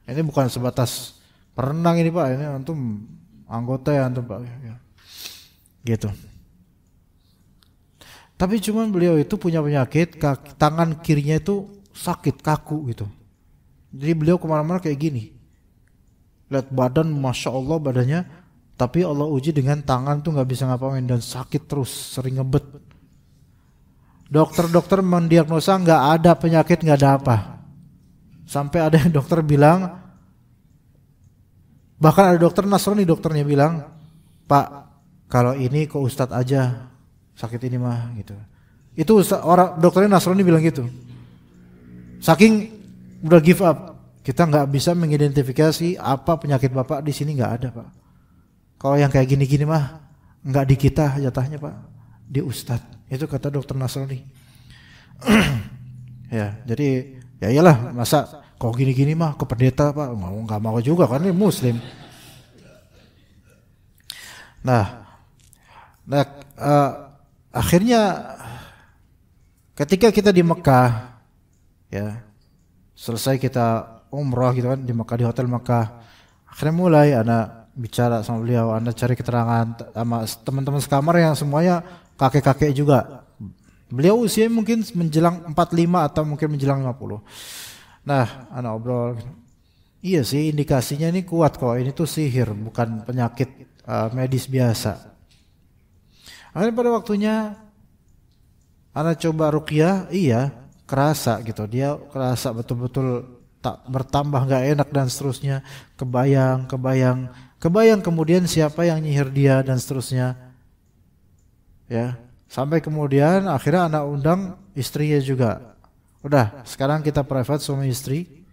ini bukan sebatas perenang ini Pak, ini antum anggota ya antum Pak. Ya. Gitu. Tapi cuman beliau itu punya penyakit tangan kirinya itu sakit, kaku gitu. Jadi beliau kemana-mana kayak gini. Lihat badan, masya Allah badannya, tapi Allah uji dengan tangan tuh nggak bisa ngapain dan sakit terus, sering ngebet. Dokter-dokter mendiagnosa nggak ada penyakit, nggak ada apa. Sampai ada yang dokter bilang, bahkan ada dokter Nasrani, dokternya bilang, Pak, kalau ini ke Ustadz aja sakit ini mah gitu. Itu orang dokternya Nasrani bilang gitu. Saking udah give up, kita nggak bisa mengidentifikasi apa penyakit bapak di sini, nggak ada Pak. Kalau yang kayak gini-gini mah nggak di kita jatahnya Pak, di Ustadz. Itu kata dokter Nasrani. Ya, jadi ya iyalah, masa kok gini-gini mah ke pendeta Pak, nggak mau juga kan ini Muslim. Nah, akhirnya ketika kita di Mekah, ya selesai kita umrah gitu kan di Mekah, di hotel Mekah, akhirnya mulai anak bicara sama beliau, anak cari keterangan sama teman-teman sekamar yang semuanya kakek-kakek juga. Beliau usia mungkin menjelang 45 atau mungkin menjelang 50. Nah, anak obrol, iya sih indikasinya ini kuat kok, ini tuh sihir bukan penyakit medis biasa. Akhirnya pada waktunya anak coba ruqyah, iya kerasa gitu, dia kerasa betul-betul tak bertambah nggak enak dan seterusnya, kebayang kemudian siapa yang nyihir dia dan seterusnya, ya sampai kemudian akhirnya anak undang istrinya juga, udah sekarang kita private suami istri,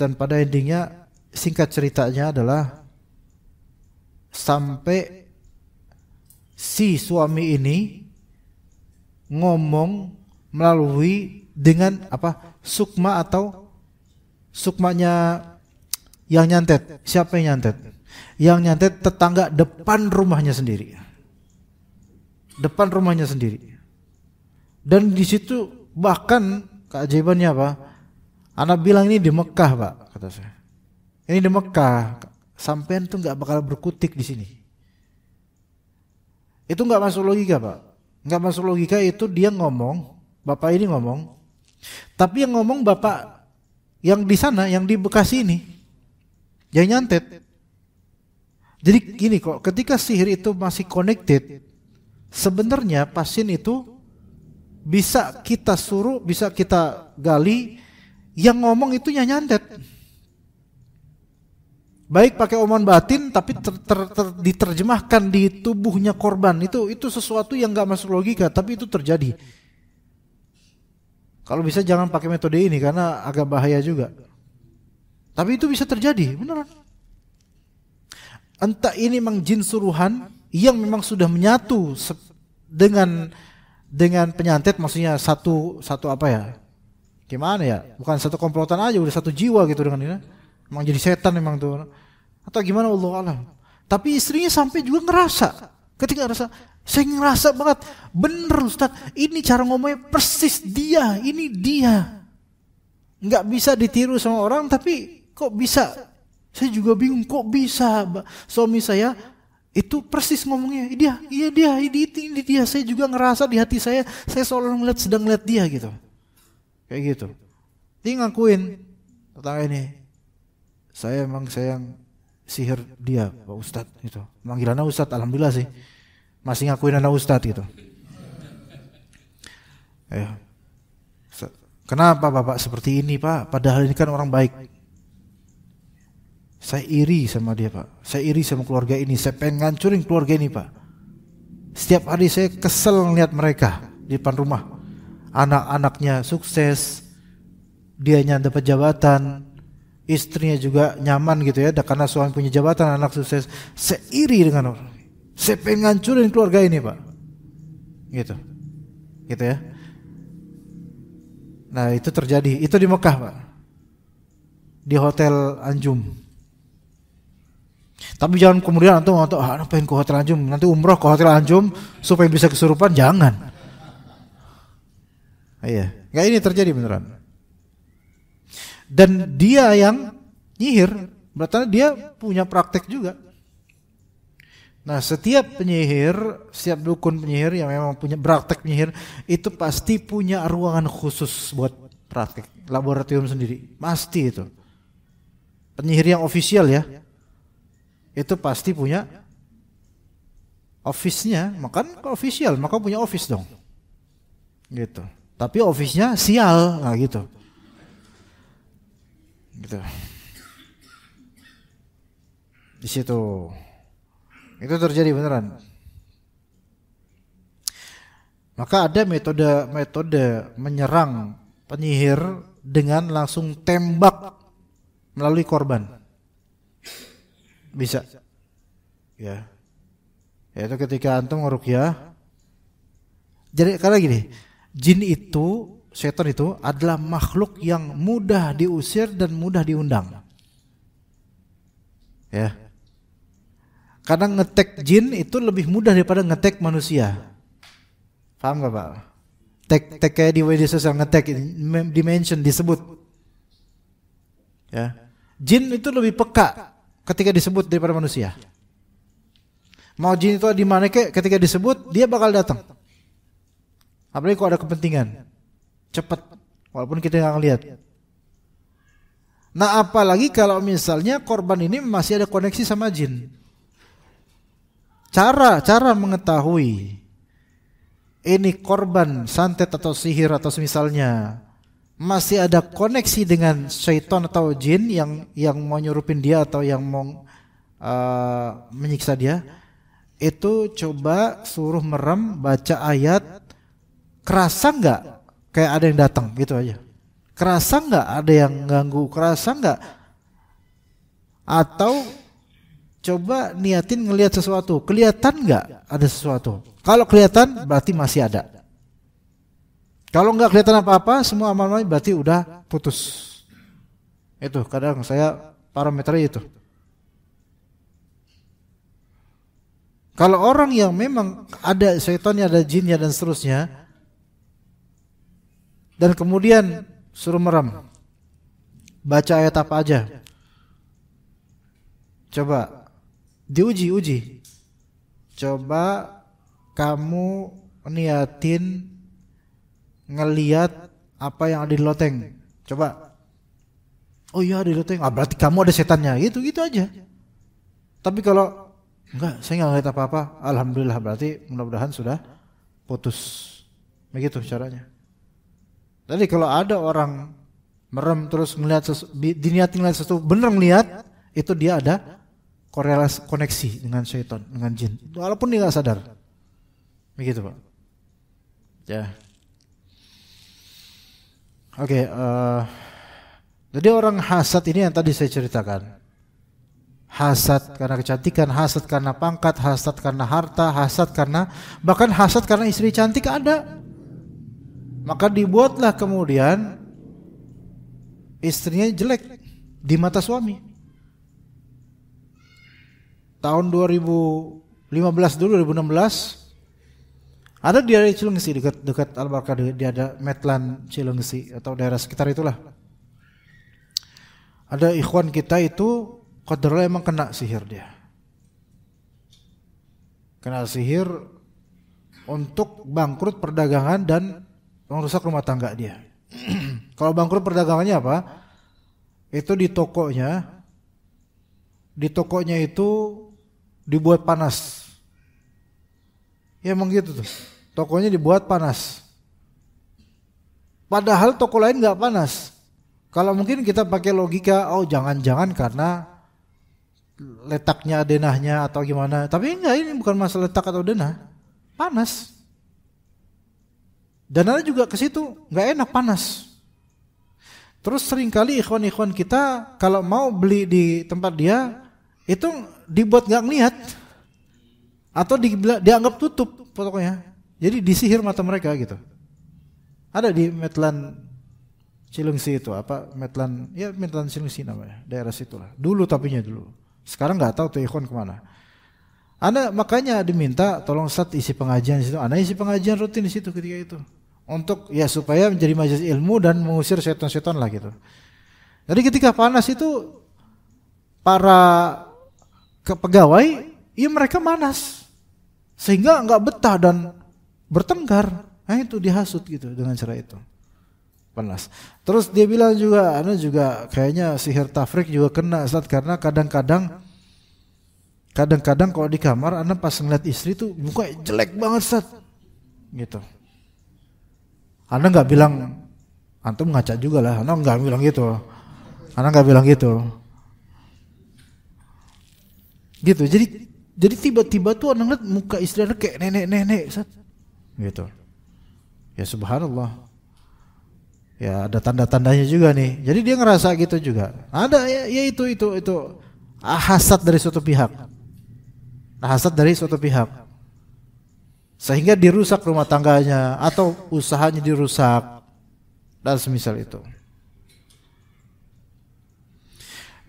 dan pada endingnya singkat ceritanya adalah sampai si suami ini ngomong melalui dengan apa sukma atau sukmanya yang nyantet. Siapa yang nyantet? Yang nyantet tetangga depan rumahnya sendiri. Depan rumahnya sendiri. Dan di situ bahkan keajaibannya apa? Anak bilang ini di Mekah Pak, kata saya. Ini di Mekah, sampean tuh nggak bakal berkutik di sini. Itu nggak masuk logika Pak. Nggak masuk logika, itu dia ngomong, bapak ini ngomong, tapi yang ngomong bapak yang di sana, yang di Bekasi ini, yang nyantet. Jadi gini kok, ketika sihir itu masih connected, sebenarnya pasien itu bisa kita suruh, bisa kita gali, yang ngomong itu nyantet. Baik pakai omongan batin, tapi diterjemahkan di tubuhnya korban. Itu sesuatu yang nggak masuk logika, tapi itu terjadi. Kalau bisa jangan pakai metode ini karena agak bahaya juga. Tapi itu bisa terjadi, beneran. Entah ini memang jin suruhan yang memang sudah menyatu dengan penyantet, maksudnya satu apa ya? Gimana ya? Bukan satu komplotan aja, udah satu jiwa gitu dengan ini. Emang jadi setan memang tuh. Atau gimana, Allah alam. Tapi istrinya sampai juga ngerasa. Ketika ngerasa, saya ngerasa banget. Bener Ustaz, ini cara ngomongnya persis dia. Ini dia. Nggak bisa ditiru sama orang, tapi kok bisa? Saya juga bingung, kok bisa suami saya itu persis ngomongnya. Ini dia. Saya juga ngerasa di hati saya seolah sedang ngeliat dia gitu. Kayak gitu. Dia ngakuin tentang ini. Saya emang sayang sihir dia, Pak Ustadz gitu. Manggil anak Ustadz, alhamdulillah sih. Masih ngakuin anak Ustadz gitu. Kenapa Bapak seperti ini, Pak? Padahal ini kan orang baik. Saya iri sama dia, Pak. Saya iri sama keluarga ini. Saya pengen ngancurin keluarga ini, Pak. Setiap hari saya kesel ngeliat mereka di depan rumah. Anak-anaknya sukses, dianya dapat jabatan, istrinya juga nyaman gitu ya, karena suami punya jabatan, anak sukses. Saya iri dengan orang. Saya pengen ngancurin keluarga ini, Pak. Gitu ya. Nah itu terjadi, itu di Mekah, Pak. Di Hotel Anjum. Tapi jangan kemudian antum pengen ke Hotel Anjum, nanti umroh ke Hotel Anjum supaya bisa kesurupan, jangan. Iya, nggak, ini terjadi beneran. Dan dia yang nyihir, berarti dia punya praktek juga. Nah, setiap penyihir, setiap dukun penyihir yang memang punya praktek penyihir, itu pasti punya ruangan khusus buat praktek, laboratorium sendiri, pasti itu. Penyihir yang official ya, itu pasti punya office-nya, maka official, maka punya office dong. Gitu. Tapi office-nya sial, nah gitu. Gitu. Di situ. Itu terjadi beneran. Maka ada metode menyerang penyihir dengan langsung tembak melalui korban. Bisa. Ya. Yaitu ketika antum ngeruqyah. Jadi karena gini, jin itu, setan itu adalah makhluk yang mudah diusir dan mudah diundang. Ya. Karena ngetek jin itu lebih mudah daripada ngetek manusia. Paham gak Pak? Tek kayak di media sosial, ngetek, dimension disebut. Ya. Jin itu lebih peka ketika disebut daripada manusia. Mau jin itu di mana ketika disebut dia bakal datang. Apalagi kalau ada kepentingan. Cepat, walaupun kita nggak ngelihat. Nah, apalagi kalau misalnya korban ini masih ada koneksi sama jin. Cara mengetahui ini korban santet atau sihir atau misalnya masih ada koneksi dengan syaitan atau jin yang mau nyurupin dia atau yang mau menyiksa dia, itu coba suruh merem, baca ayat, kerasa nggak kayak ada yang datang gitu aja. Kerasa nggak ada yang ganggu? Kerasa nggak? Atau coba niatin ngelihat sesuatu, kelihatan nggak ada sesuatu? Kalau kelihatan berarti masih ada. Kalau nggak kelihatan apa-apa, semua amal-amal berarti udah putus. Itu kadang saya parameternya itu. Kalau orang yang memang ada syaitannya, ada jinnya dan seterusnya, dan kemudian suruh merem, baca ayat apa aja, coba diuji. Coba kamu niatin ngeliat apa yang ada di loteng. Coba. Oh iya ada di loteng. Berarti kamu ada setannya. Gitu aja. Tapi kalau Enggak, saya nggak ngeliat apa-apa. Alhamdulillah, berarti mudah-mudahan sudah putus. Begitu caranya. Jadi kalau ada orang merem terus ngelihat diniatin ngelihat sesuatu, bener ngelihat, itu dia ada korelasi koneksi dengan syaitan, dengan jin. Walaupun dia nggak sadar. Begitu Pak. Ya. Oke. Jadi orang hasad ini yang tadi saya ceritakan. Hasad karena kecantikan, hasad karena pangkat, hasad karena harta, hasad karena bahkan hasad karena istri cantik ada. Maka dibuatlah kemudian istrinya jelek di mata suami. Tahun 2015 dulu 2016 ada di daerah Cilengsi dekat Al-Barkah, dia ada Metlan Cilengsi atau daerah sekitar itulah. Ada ikhwan kita itu qadarnya emang kena sihir dia. Kena sihir untuk bangkrut perdagangan dan merusak rumah tangga dia. Kalau bangkrut perdagangannya apa? Itu di tokonya itu dibuat panas. Ya emang gitu tuh. Tokonya dibuat panas. Padahal toko lain nggak panas. Kalau mungkin kita pakai logika, oh jangan-jangan karena letaknya denahnya atau gimana. Tapi enggak, ini bukan masalah letak atau denah. Panas. Dan ada juga ke situ enggak enak, panas. Terus seringkali ikhwan-ikhwan kita kalau mau beli di tempat dia itu dibuat enggak ngelihat atau dianggap tutup pokoknya. Jadi disihir mata mereka gitu. Ada di Metlan Cilengsi itu Metlan Cilengsi namanya, daerah situlah. Dulu tapinya dulu. Sekarang nggak tahu tuh ikhwan kemana. Anda makanya diminta tolong Ustaz isi pengajian di situ. Anda isi pengajian rutin di situ ketika itu. Untuk ya supaya menjadi majelis ilmu dan mengusir setan-setan lah gitu. Jadi ketika panas itu para pegawai, ya mereka manas. Sehingga nggak betah dan bertengkar. Nah itu dihasut gitu dengan cara itu. Panas. Terus dia bilang juga, Anda juga kayaknya sihir tafrik juga kena Ustaz, karena kadang-kadang kalau di kamar Anda pas ngeliat istri tuh muka jelek banget Ustaz. Gitu. Anda nggak bilang, antum ngaca juga lah, Anda nggak bilang gitu. Gitu. Jadi tiba-tiba tuh Anda ngeliat muka istri Anda kayak nenek-nenek Ustaz. Gitu. Ya subhanallah. Ya ada tanda-tandanya juga nih. Jadi dia ngerasa gitu juga. Ada ya itu hasad dari suatu pihak. Sehingga dirusak rumah tangganya atau usahanya dirusak dan semisal itu.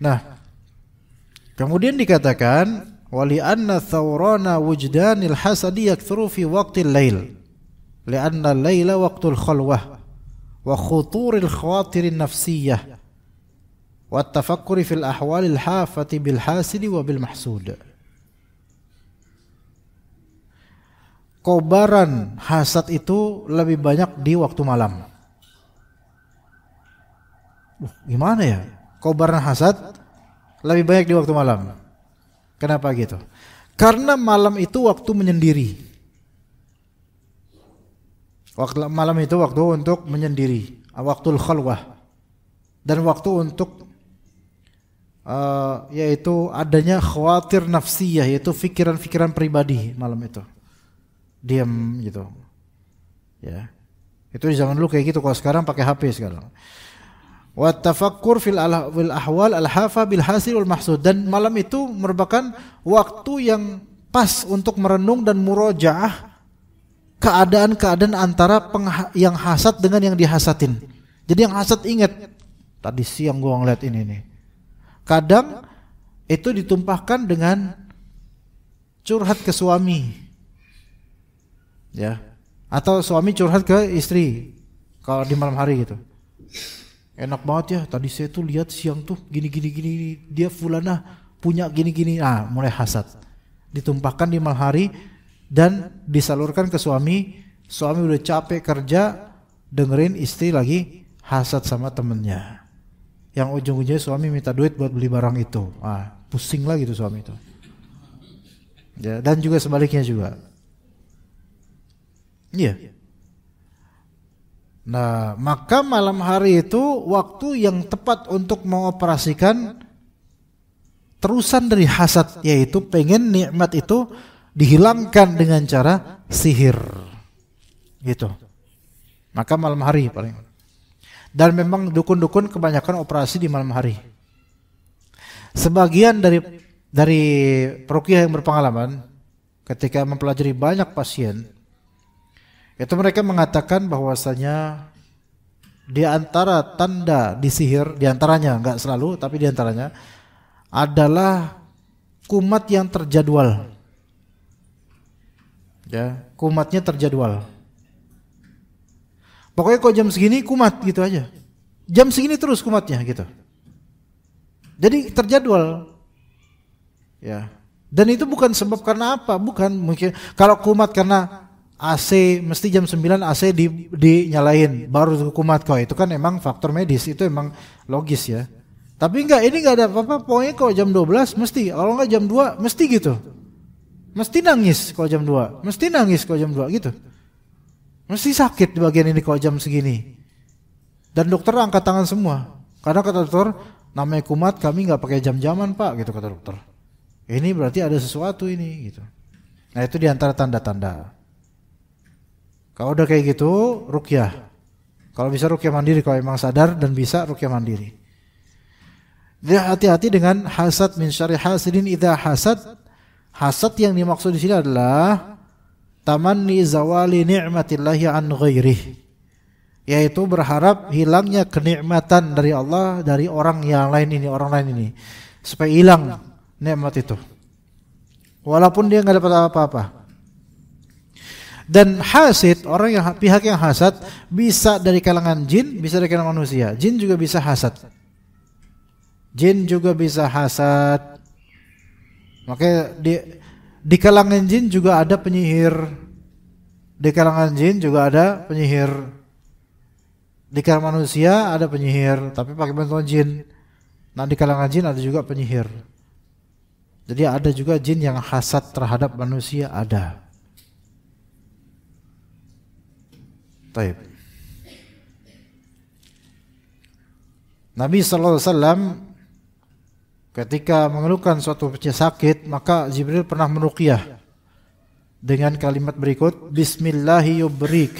Nah, kemudian dikatakan wali anna thawrana wujdanil hasadi yakthuru fi waqtil lail. Li'anna al-laila waqtul khalwah. وخطور الخواطر النفسية والتفكر في الأحوال الحافة بالحاسد وبالمحسود. Kobaran hasad itu lebih banyak di waktu malam. Gimana ya? Kobaran hasad lebih banyak di waktu malam. Kenapa gitu? Karena malam itu waktu menyendiri. Waktu malam itu waktu untuk menyendiri, waktul khalwah, dan waktu untuk yaitu adanya khawatir nafsiyah, yaitu pikiran-pikiran pribadi malam itu, diam gitu, ya. Itu di zaman dulu kayak gitu, kalau sekarang pakai HP sekarang. Wa tafakkur fil ahwal al-hafa bil hasil wal mahsud, dan malam itu merupakan waktu yang pas untuk merenung dan murojaah keadaan-keadaan antara yang hasad dengan yang dihasatin. Jadi yang hasad ingat, tadi siang gua ngeliat ini nih. Kadang itu ditumpahkan dengan curhat ke suami, ya, atau suami curhat ke istri kalau di malam hari gitu. Enak banget ya, tadi saya tuh lihat siang tuh gini, dia fulana punya gini. Nah, mulai hasad. Ditumpahkan di malam hari dan disalurkan ke suami. Suami udah capek kerja, dengerin istri lagi hasad sama temennya, yang ujung-ujungnya suami minta duit buat beli barang itu. Pusing lagi tuh suami itu. Ya, dan juga sebaliknya juga. Iya. Nah, maka malam hari itu waktu yang tepat untuk mengoperasikan terusan dari hasad, yaitu pengen nikmat itu dihilangkan dengan cara sihir. Gitu. Maka malam hari paling. Dan memang dukun-dukun kebanyakan operasi di malam hari. Sebagian dari peruqyah yang berpengalaman ketika mempelajari banyak pasien, itu mereka mengatakan bahwasanya di antara tanda disihir, di antaranya, enggak selalu, tapi di antaranya adalah kumat yang terjadwal. Ya, kumatnya terjadwal. Pokoknya kalau jam segini kumat gitu aja. Jam segini terus kumatnya gitu. Jadi terjadwal. Ya. Dan itu bukan sebab karena apa? Bukan, mungkin kalau kumat karena AC mesti jam 9 AC dinyalain baru kumat kok. Itu kan emang faktor medis, itu emang logis ya. Tapi enggak, ini enggak ada apa-apa. Pokoknya kalau jam 12 mesti, kalau enggak jam 2 mesti gitu. Mesti nangis kalau jam 2, mesti nangis kalau jam 2 gitu. Mesti sakit di bagian ini kalau jam segini. Dan dokter angkat tangan semua. Karena kata dokter, namanya kumat kami enggak pakai jam-jaman, Pak, gitu kata dokter. Ini berarti ada sesuatu ini gitu. Nah, itu di antara tanda-tanda. Kalau udah kayak gitu, ruqyah. Kalau bisa ruqyah mandiri, kalau memang sadar dan bisa ruqyah mandiri. Dia hati-hati dengan hasad min syarri hasidin idza hasad. Hasad yang dimaksud di sini adalah tamanni zawali ni'matillahi an ghairihi, yaitu berharap hilangnya kenikmatan dari Allah dari orang yang lain ini, orang lain ini, supaya hilang nikmat itu. Walaupun dia enggak dapat apa-apa. Dan hasid, orang yang pihak yang hasad bisa dari kalangan jin, bisa dari kalangan manusia. Jin juga bisa hasad. Jin juga bisa hasad. Makanya di kalangan jin juga ada penyihir. Di kalangan jin juga ada penyihir. Di kalangan manusia ada penyihir, tapi pakai bantuan jin. Nah, di kalangan jin ada juga penyihir. Jadi ada juga jin yang hasad terhadap manusia, ada. Taib. Nabi SAW ketika mengeluhkan suatu sakit, maka Jibril pernah meruqyah dengan kalimat berikut, Bismillahi yubrik,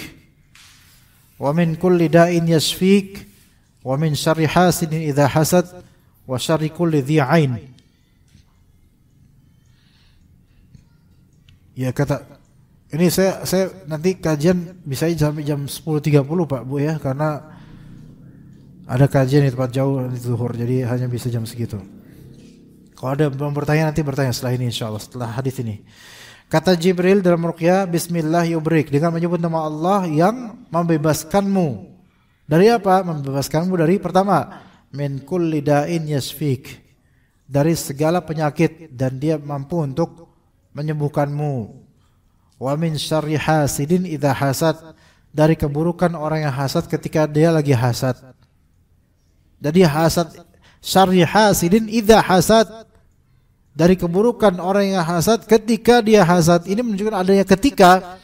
wa min kulli da'in yashfik, wa min syarri hasidin idha hasad, wa syarri kulli dhi ain. Ya, kata ini saya nanti kajian bisa sampai jam 10.30 Pak Bu ya, karena ada kajian di tempat jauh di zuhur, jadi hanya bisa jam segitu. Kalau ada yang bertanya nanti bertanya setelah ini insyaallah, setelah hadis ini. Kata Jibril dalam ruqyah, Bismillah yubrik, dengan menyebut nama Allah yang membebaskanmu. Dari apa? Membebaskanmu dari pertama, min kulli da'in yasfik, dari segala penyakit dan dia mampu untuk menyembuhkanmu. Wa min syarri hasidin idza hasad, dari keburukan orang yang hasad ketika dia lagi hasad. Jadi hasad, syarri hasidin idza hasad, dari keburukan orang yang hasad ketika dia hasad. Ini menunjukkan adanya ketika,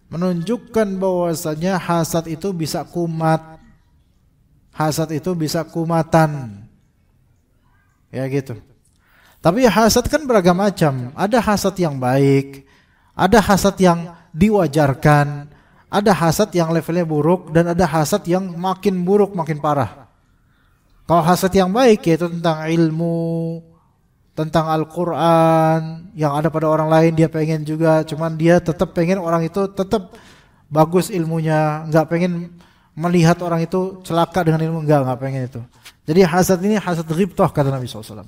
menunjukkan bahwasanya hasad itu bisa kumat. Hasad itu bisa kumatan. Ya gitu. Tapi hasad kan beragam macam. Ada hasad yang baik, ada hasad yang diwajarkan, ada hasad yang levelnya buruk, dan ada hasad yang makin buruk, makin parah. Kalau hasad yang baik yaitu tentang ilmu, tentang Al-Quran yang ada pada orang lain, dia pengen juga, cuman dia tetap pengen orang itu tetap bagus ilmunya, nggak pengen melihat orang itu celaka dengan ilmu, nggak pengen itu. Jadi hasad ini hasad ghibtah kata Nabi SAW.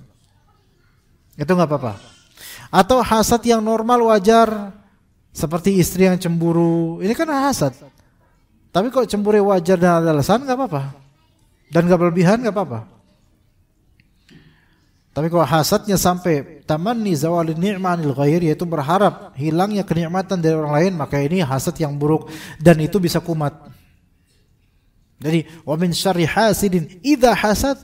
Itu nggak apa-apa. Atau hasad yang normal wajar, seperti istri yang cemburu, ini kan hasad. Tapi kalau cemburu wajar dan ada alasan nggak apa-apa, dan nggak berlebihan nggak apa-apa. Tapi kalau hasadnya sampai tamanni zawali ni'manil ghair, yaitu berharap hilangnya kenikmatan dari orang lain, maka ini hasad yang buruk dan itu bisa kumat. Jadi wa min syarri hasidin idza hasad,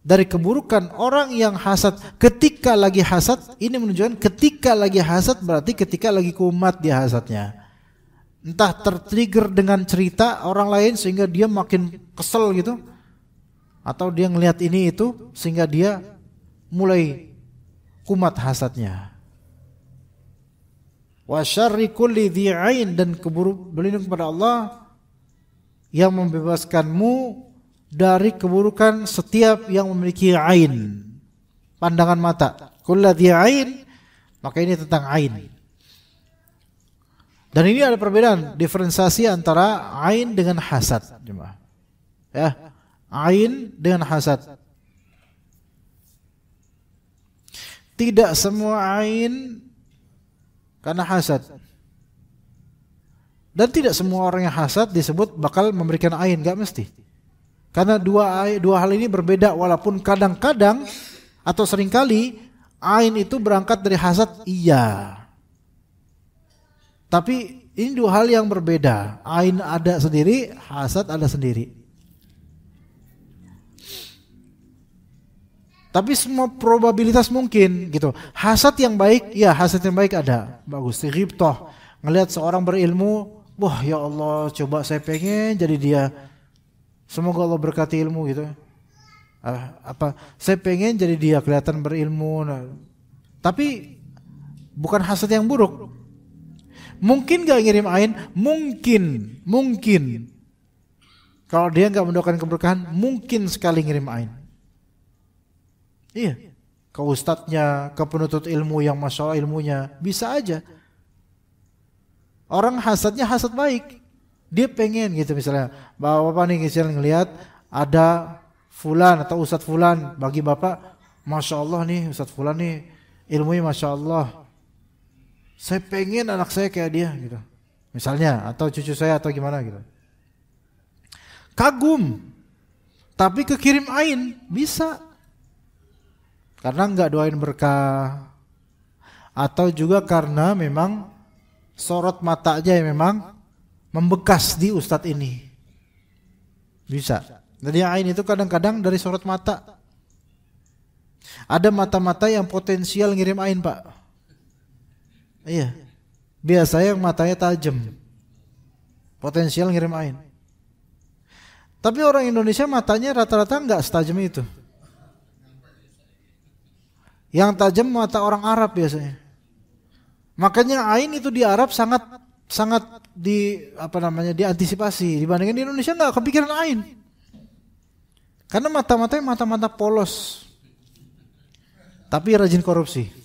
dari keburukan orang yang hasad ketika lagi hasad. Ini menunjukkan ketika lagi hasad berarti ketika lagi kumat dia hasadnya. Entah tertrigger dengan cerita orang lain sehingga dia makin kesel gitu, atau dia ngelihat ini itu sehingga dia mulai kumat hasadnya. Wa syarri kulli dhi ain, dan berlindung kepada Allah yang membebaskanmu dari keburukan setiap yang memiliki ain, pandangan mata. Kulli dhi ain, maka ini tentang ain. Dan ini ada perbedaan, diferensiasi antara ain dengan hasad, jemaah. Ya, ain dengan hasad. Tidak semua ain karena hasad. Dan tidak semua orang yang hasad disebut bakal memberikan ain, enggak mesti. Karena dua hal ini berbeda, walaupun kadang-kadang atau seringkali ain itu berangkat dari hasad, iya. Tapi ini dua hal yang berbeda. Ain ada sendiri, hasad ada sendiri. Tapi semua probabilitas mungkin gitu. Hasad yang baik, ya hasad yang baik ada. Bagus. Ghibtah, ngelihat seorang berilmu, wah ya Allah, coba saya pengen jadi dia. Semoga Allah berkati ilmu gitu. Saya pengen jadi dia, kelihatan berilmu. Nah, tapi bukan hasad yang buruk. Mungkin gak ngirim ain? Mungkin. Kalau dia gak mendoakan keberkahan, mungkin sekali ngirim ain. Iya. Ke ustadznya, ke penuntut ilmu yang masya Allah ilmunya, bisa aja. Orang hasadnya hasad baik. Dia pengen gitu misalnya, bapak nih misalnya ngelihat ada fulan atau ustadz fulan, bagi bapak, masya Allah nih ustadz fulan nih ilmunya masya Allah. Saya pengen anak saya kayak dia gitu. Misalnya, atau cucu saya atau gimana gitu. Kagum. Tapi kekirim ain bisa. Karena enggak doain berkah. Atau juga karena memang sorot mata aja yang memang membekas di ustadz ini. Bisa. Jadi ain itu kadang-kadang dari sorot mata. Ada mata-mata yang potensial ngirim ain, Pak. Iya. Biasanya yang matanya tajam. Potensial ngirim ain. Tapi orang Indonesia matanya rata-rata enggak setajam itu. Yang tajam mata orang Arab biasanya. Makanya ain itu di Arab sangat diantisipasi. Dibandingkan di Indonesia enggak kepikiran ain. Karena mata-matanya mata-mata polos. Tapi rajin korupsi.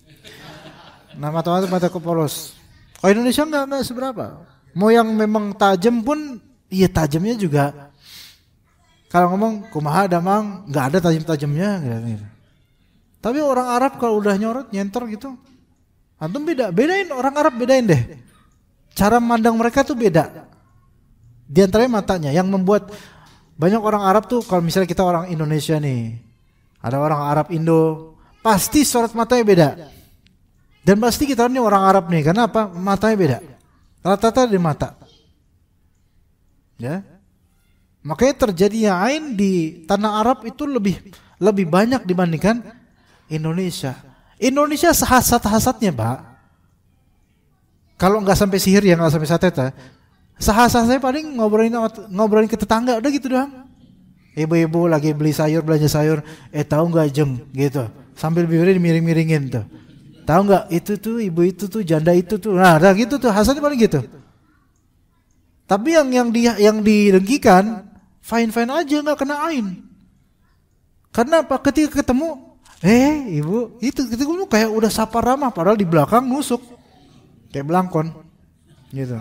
Nah mata polos. Kalau Indonesia enggak seberapa. Mau yang memang tajam pun, iya tajamnya juga. Kalau ngomong kumaha damang, enggak ada tajam-tajamnya gitu. Tapi orang Arab kalau udah nyorot nyenter gitu, antum bedain orang Arab, bedain deh. Cara memandang mereka tuh beda. Di antaranya matanya yang membuat banyak orang Arab tuh, kalau misalnya kita orang Indonesia nih, ada orang Arab Indo, pasti sorot matanya beda. Dan pasti kita ini orang Arab nih, karena apa? Matanya beda. Rata-rata di mata. Ya. Makanya terjadinya ain di tanah Arab itu lebih banyak dibandingkan Indonesia. Indonesia sehasat-hasatnya, Pak. Kalau nggak sampai sihir ya, nggak sampai satet ya. Sehasat saya paling ngobrolin ke tetangga, udah gitu doang. Ibu-ibu lagi belanja sayur, tahu nggak jeng gitu. Sambil bibirnya dimiring-miringin tuh. Tahu nggak itu tuh ibu itu tuh janda itu tuh, nah udah gitu tuh hasilnya paling gitu. Tapi yang didengkikan fine aja nggak kena ain. Karena apa? Ketika ketemu, ibu itu ketemu kayak udah sapa ramah, padahal di belakang nusuk kayak belangkon, gitu.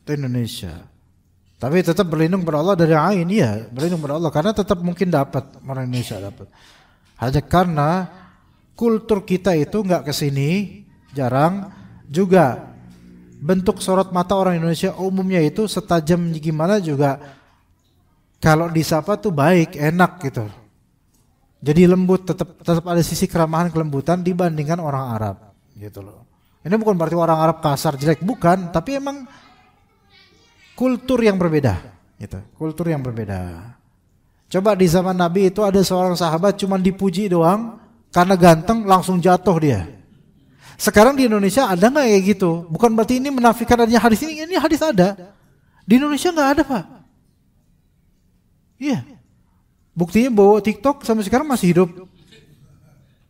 Itu Indonesia. Tapi tetap berlindung kepada Allah dari ain, ya berlindung kepada Allah karena tetap mungkin dapat orang Indonesia dapat. Hanya karena kultur kita itu nggak kesini, jarang. Juga bentuk sorot mata orang Indonesia umumnya itu setajam gimana juga. Kalau disapa tuh baik, enak gitu. Jadi lembut, tetap ada sisi keramahan, kelembutan dibandingkan orang Arab, gitu loh. Ini bukan berarti orang Arab kasar, jelek, bukan. Tapi emang kultur yang berbeda, gitu. Kultur yang berbeda. Coba di zaman Nabi itu ada seorang sahabat cuma dipuji doang, karena ganteng langsung jatuh dia. Sekarang di Indonesia ada nggak kayak gitu? Bukan berarti ini menafikan adanya hadis ini hadis ada. Di Indonesia nggak ada, Pak. Iya. Buktinya bahwa TikTok sampai sekarang masih hidup.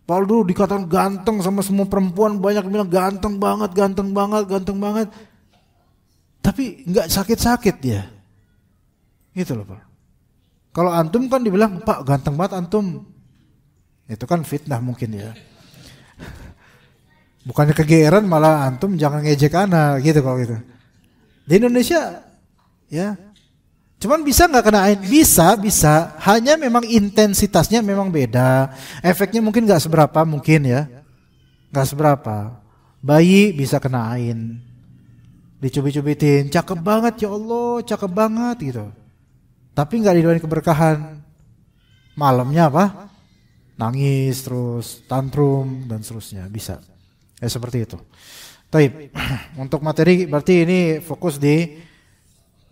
Kalau dulu dikatakan ganteng sama semua perempuan, banyak bilang ganteng banget, ganteng banget, ganteng banget. Tapi nggak sakit-sakit dia. Gitu loh, Pak. Kalau antum kan dibilang, Pak ganteng banget antum. Itu kan fitnah mungkin ya. Bukannya kegeeran, malah antum jangan ngejek ana gitu kalau gitu. Di Indonesia ya, cuman bisa nggak kena ain? Bisa. Hanya memang intensitasnya memang beda. Efeknya mungkin nggak seberapa mungkin ya, nggak seberapa. Bayi bisa kena ain, dicubit-cubitin, cakep banget ya Allah, cakep banget gitu. Tapi nggak didoain keberkahan. Malamnya apa? Nangis terus, tantrum dan seterusnya, bisa. Ya seperti itu. Taib. Untuk materi berarti ini fokus di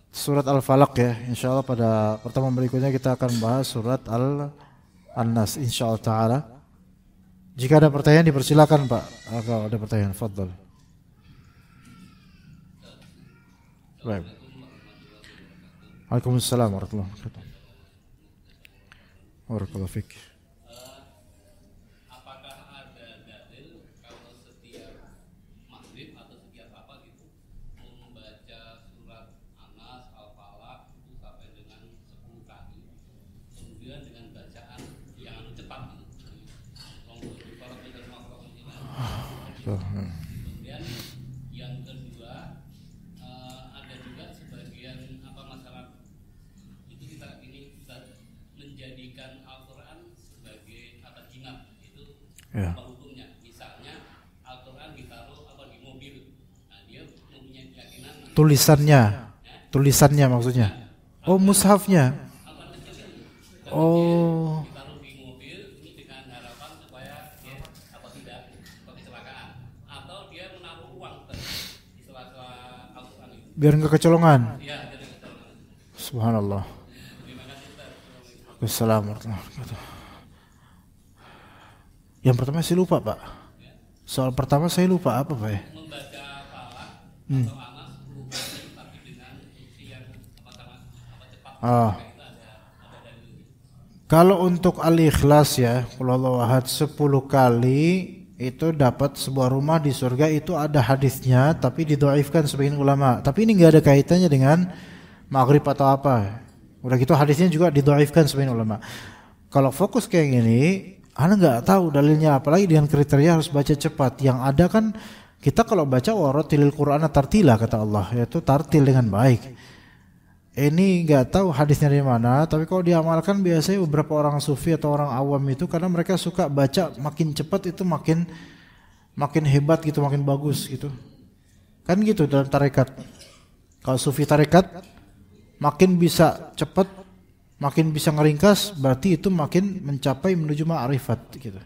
surat Al-Falaq ya. Insyaallah pada pertemuan berikutnya kita akan bahas surat Al-Nas insyaallah taala. Jika ada pertanyaan dipersilakan Pak. Kalau ada pertanyaan, fadhal. Baik. Waalaikumsalam warahmatullahi wabarakatuh. Barakallahu fiik. Kemudian yang kedua ada juga sebagian masyarakat itu kita ini menjadikan Al-Quran sebagai kata jimat, itu apa hukumnya? Misalnya Al-Quran ditaruh di mobil, nah dia mempunyai keyakinan tulisannya maksudnya. Oh mushafnya. Oh. Biar enggak kecolongan. Subhanallah. Assalamualaikum warahmatullahi wabarakatuh. Yang pertama saya lupa Pak. Soal pertama saya lupa apa Pak ya? Membaca falak atau anas tapi dengan diksi yang cepat. Kalau untuk al-ikhlas ya, qul huwallahu ahad 10 kali itu dapat sebuah rumah di surga, itu ada hadisnya tapi didhaifkan sebagian ulama. Tapi ini enggak ada kaitannya dengan maghrib atau apa. Udah gitu hadisnya juga didhaifkan sebagian ulama. Kalau fokus kayak gini, ana enggak tahu dalilnya, apalagi dengan kriteria harus baca cepat. Yang ada kan kita kalau baca waratilil Qur'ana tartila kata Allah, yaitu tartil dengan baik. Ini enggak tahu hadisnya dari mana, tapi kalau diamalkan biasanya beberapa orang sufi atau orang awam itu karena mereka suka baca makin cepat itu makin hebat gitu, makin bagus gitu. Kan gitu dalam tarekat. Kalau sufi tarekat makin bisa cepat, makin bisa ngeringkas, berarti itu makin mencapai menuju ma'rifat gitu.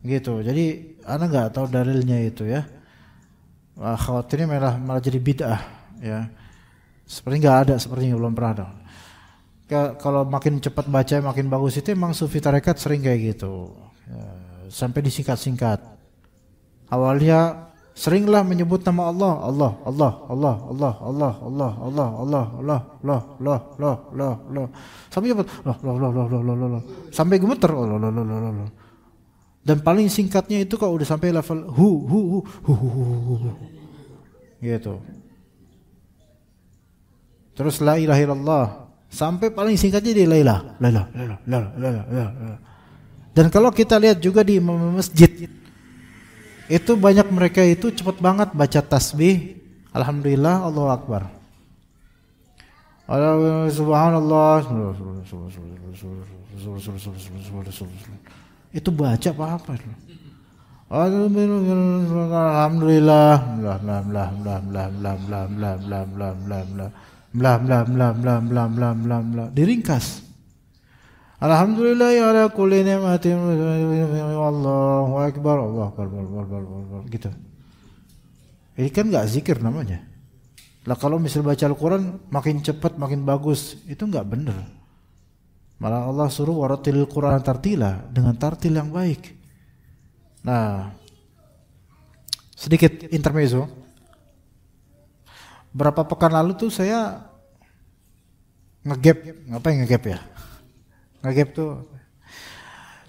Gitu. Jadi ana enggak tahu dalilnya itu ya. Khawatirnya malah jadi bid'ah ya. Seperti nggak ada, sepertinya belum pernah ada. Kalau makin cepat baca makin bagus itu emang sufi tarekat sering kayak gitu ya, sampai disingkat-singkat. Awalnya seringlah menyebut nama Allah sampai cepat sampai gemeter dan paling singkatnya itu kalau udah sampai level hu gitu. Terus la ilaha illallah sampai paling singkatnya di la ilaha. Dan kalau kita lihat juga di masjid itu banyak mereka itu cepat banget baca tasbih, alhamdulillah, Allahu akbar. Subhanallah. Itu baca apa itu? Alhamdulillah. Diringkas. Alhamdulillah ya ala kulli ni'matin wallahu akbar gitu. Ini kan enggak zikir namanya. Lah kalau misal baca Al-Qur'an makin cepat makin bagus, itu enggak benar. Malah Allah suruh warattilil Qur'an tartila, dengan tartil yang baik. Nah, sedikit intermezzo. Berapa pekan lalu tuh saya ngegap, ngapain ngegap ya? Ngegap tuh,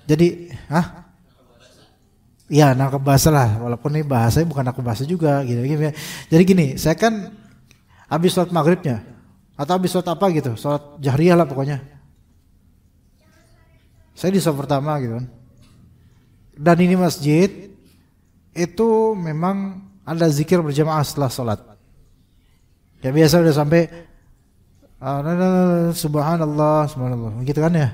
jadi, ya nangkep bahasa lah, walaupun ini bahasanya bukan nangkep bahasa juga, gitu. Jadi gini, saya kan habis sholat maghribnya, atau habis sholat apa gitu, sholat jahriyah lah pokoknya. Saya di sholat pertama gitu kan. Dan ini masjid itu memang ada zikir berjamaah setelah sholat. Ya biasa udah sampai subhanallah, subhanallah, gitu kan ya.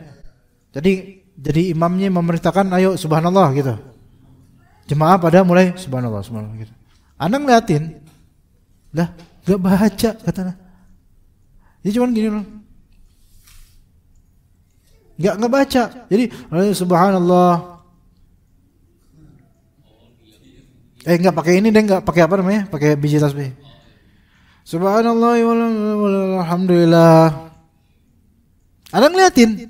Jadi imamnya memerintahkan ayo subhanallah gitu. Jemaah pada mulai subhanallah, subhanallah gitu. Anda ngeliatin, lah gak baca katanya. Jadi cuman gini loh. Gak baca. Jadi subhanallah. Enggak pakai ini deh, enggak pakai apa namanya? Pakai biji tasbih. Subhanallah walhamdulillah. Ada ngeliatin.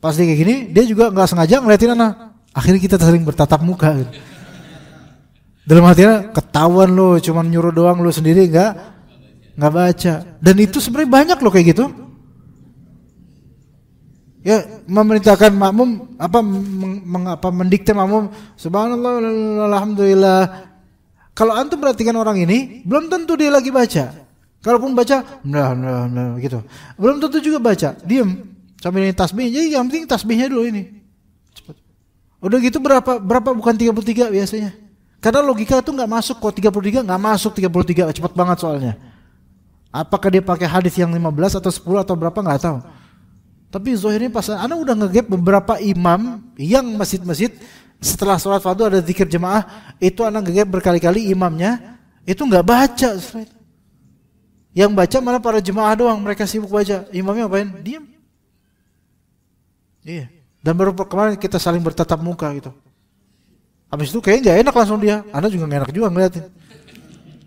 Pas dia kayak gini, dia juga enggak sengaja ngeliatin anak. Akhirnya kita sering bertatap muka gitu. Dalam hatinya ketahuan lo, cuman nyuruh doang, lo sendiri enggak baca. Dan itu sebenarnya banyak loh kayak gitu. Ya, memerintahkan makmum mendikte makmum subhanallah alhamdulillah. Kalau antum perhatikan orang ini, belum tentu dia lagi baca. Kalaupun baca, nah, gitu. Belum tentu juga baca. Diam sambil ini tasbih. Jadi yang penting tasbihnya dulu ini. Cepat. Udah gitu berapa bukan 33 biasanya. Karena logika itu enggak masuk, kok 33 enggak masuk 33, cepat banget soalnya. Apakah dia pakai hadis yang 15 atau 10 atau berapa enggak tahu. Tapi zahirnya pas ana udah ngegap beberapa imam yang masjid-masjid setelah sholat fardu ada zikir jemaah, itu ana ngegap berkali-kali imamnya itu enggak baca. Yang baca malah para jemaah doang, mereka sibuk baca. Imamnya apain? Diam. Iya. Dan baru kemarin kita saling bertatap muka gitu. Habis itu kayaknya enggak enak langsung dia. Anda juga enggak enak juga ngeliatin.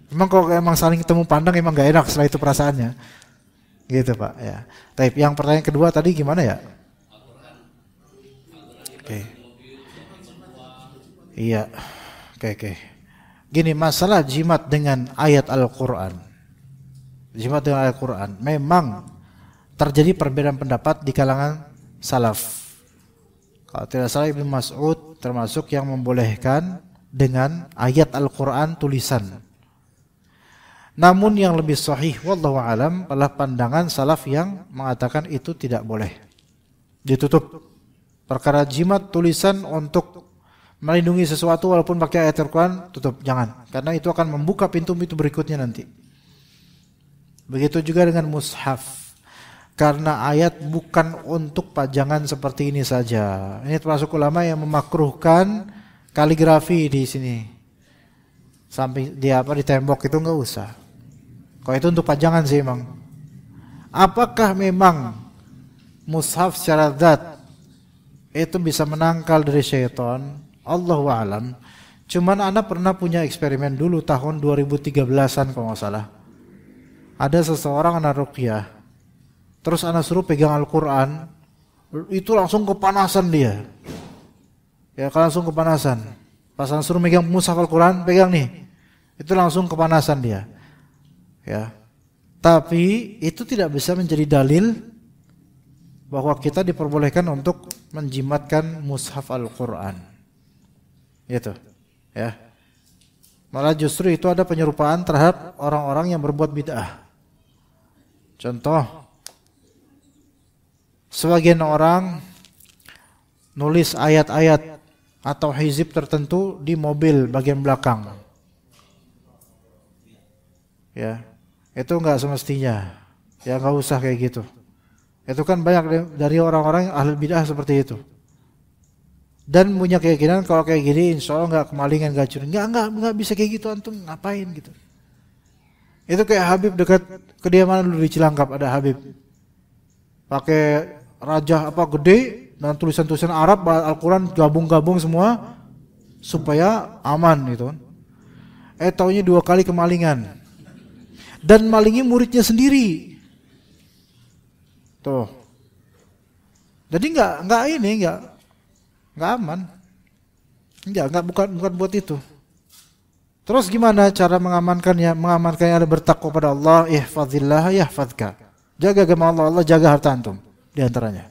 Emang kalau emang saling ketemu pandang emang enggak enak setelah itu perasaannya. Gitu Pak ya. Tapi yang pertanyaan kedua tadi gimana ya? Oke. Iya. Oke. Gini, masalah jimat dengan ayat Al-Qur'an. Jimat dengan ayat Al-Qur'an memang terjadi perbedaan pendapat di kalangan salaf. Kalau tidak salah Ibnu Mas'ud termasuk yang membolehkan dengan ayat Al-Qur'an tulisan. Namun yang lebih sahih wallahu alam adalah pandangan salaf yang mengatakan itu tidak boleh. Ditutup. Perkara jimat tulisan untuk melindungi sesuatu walaupun pakai ayat Al-Qur'an, tutup, jangan. Karena itu akan membuka pintu-pintu berikutnya nanti. Begitu juga dengan mushaf. Karena ayat bukan untuk pajangan seperti ini saja. Ini termasuk ulama yang memakruhkan kaligrafi di sini. Sampai di tembok itu enggak usah. Kalau itu untuk pajangan sih emang. Apakah memang mushaf secara zat itu bisa menangkal dari syaitan? Allahu a'lam. Cuman anak pernah punya eksperimen dulu tahun 2013-an kalau nggak salah. Ada seseorang anak ruqyah. Terus anak suruh pegang Al-Quran, itu langsung kepanasan dia. Ya langsung kepanasan. Pas anak suruh megang mushaf Al-Quran, pegang nih, itu langsung kepanasan dia. Ya, tapi itu tidak bisa menjadi dalil bahwa kita diperbolehkan untuk menjimatkan mushaf Al-Quran. Gitu, ya. Malah justru itu ada penyerupaan terhadap orang-orang yang berbuat bid'ah. Contoh, sebagian orang nulis ayat-ayat atau hizib tertentu di mobil bagian belakang. Ya. Itu enggak semestinya. Ya enggak usah kayak gitu. Itu kan banyak dari orang-orang ahli bid'ah seperti itu. Dan punya keyakinan kalau kayak gini insya Allah enggak kemalingan, enggak curi. Enggak bisa kayak gitu, antum ngapain gitu. Itu kayak Habib dekat kediaman dulu di Cilangkap, ada Habib. Pakai rajah gede dan tulisan-tulisan Arab, Al-Quran gabung-gabung semua supaya aman gitu. Taunya 2 kali kemalingan. Dan malingi muridnya sendiri. Tuh, Jadi nggak aman. Bukan buat itu. Terus gimana cara mengamankannya? Mengamankannya ada bertakwa pada Allah, ihfazillah yahfazka. Jaga agama Allah, Allah jaga harta antum di antaranya.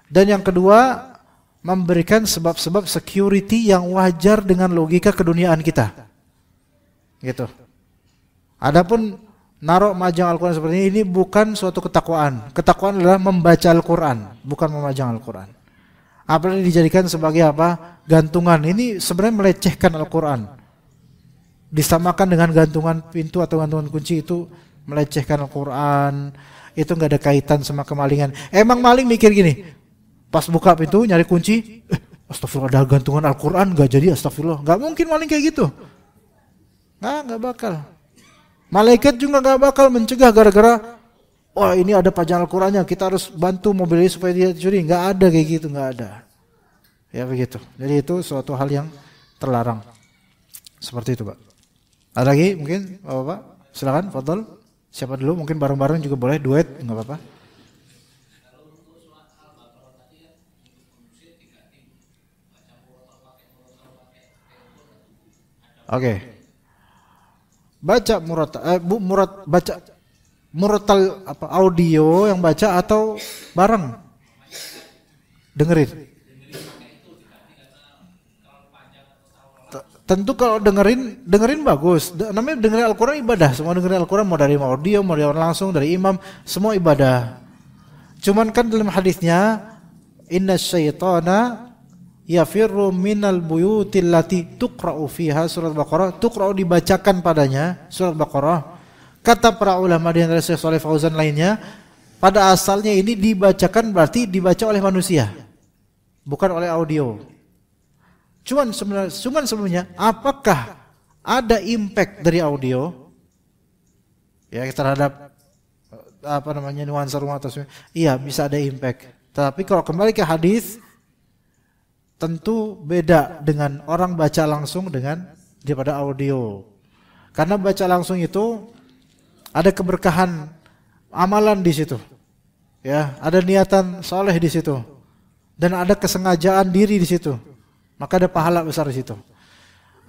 Dan yang kedua, memberikan sebab-sebab security yang wajar dengan logika keduniaan kita. Gitu. Adapun naruh majang Al-Quran seperti ini bukan suatu ketakwaan. Ketakwaan adalah membaca Al-Quran, bukan memajang Al-Quran. Apalagi dijadikan sebagai apa? Gantungan. Ini sebenarnya melecehkan Al-Quran. Disamakan dengan gantungan pintu atau gantungan kunci, itu melecehkan Al-Quran. Itu nggak ada kaitan sama kemalingan. Emang maling mikir gini, pas buka pintu nyari kunci, astagfirullah ada gantungan Al-Quran, nggak jadi astagfirullah. Nggak mungkin maling kayak gitu. Nggak bakal. Malaikat juga nggak bakal mencegah gara-gara wah ini ada pajang Al-Qurannya, kita harus bantu mobil ini supaya dia curi. Nggak ada kayak gitu, nggak ada. Ya begitu. Jadi itu suatu hal yang terlarang. Seperti itu, Pak. Ada lagi mungkin Bapak? Silakan, fadhol. Siapa dulu? Mungkin bareng-bareng juga boleh, duet, nggak apa-apa. Oke. Baca baca murattal apa audio yang baca atau bareng? Dengerin. Tentu kalau dengerin bagus. Namanya dengerin Al-Quran ibadah. Semua dengerin Al-Quran mau dari audio, mau dari orang langsung, dari imam, semua ibadah. Cuman kan dalam hadisnya inna syaitana yafirru minal buyutil lati tuqra'u fiha surat Baqarah, tuqra'u dibacakan padanya surat Baqarah. Kata para ulama di antara Syekh Shalih Fauzan lainnya, pada asalnya ini dibacakan berarti dibaca oleh manusia, bukan oleh audio. Cuman sebelumnya, apakah ada impact dari audio ya terhadap apa namanya nuansa rumah atau iya bisa ada impact. Tapi kalau kembali ke hadis, tentu beda dengan orang baca langsung dengan daripada audio. Karena baca langsung itu ada keberkahan amalan di situ, ya ada niatan soleh di situ, dan ada kesengajaan diri di situ. Maka ada pahala besar di situ.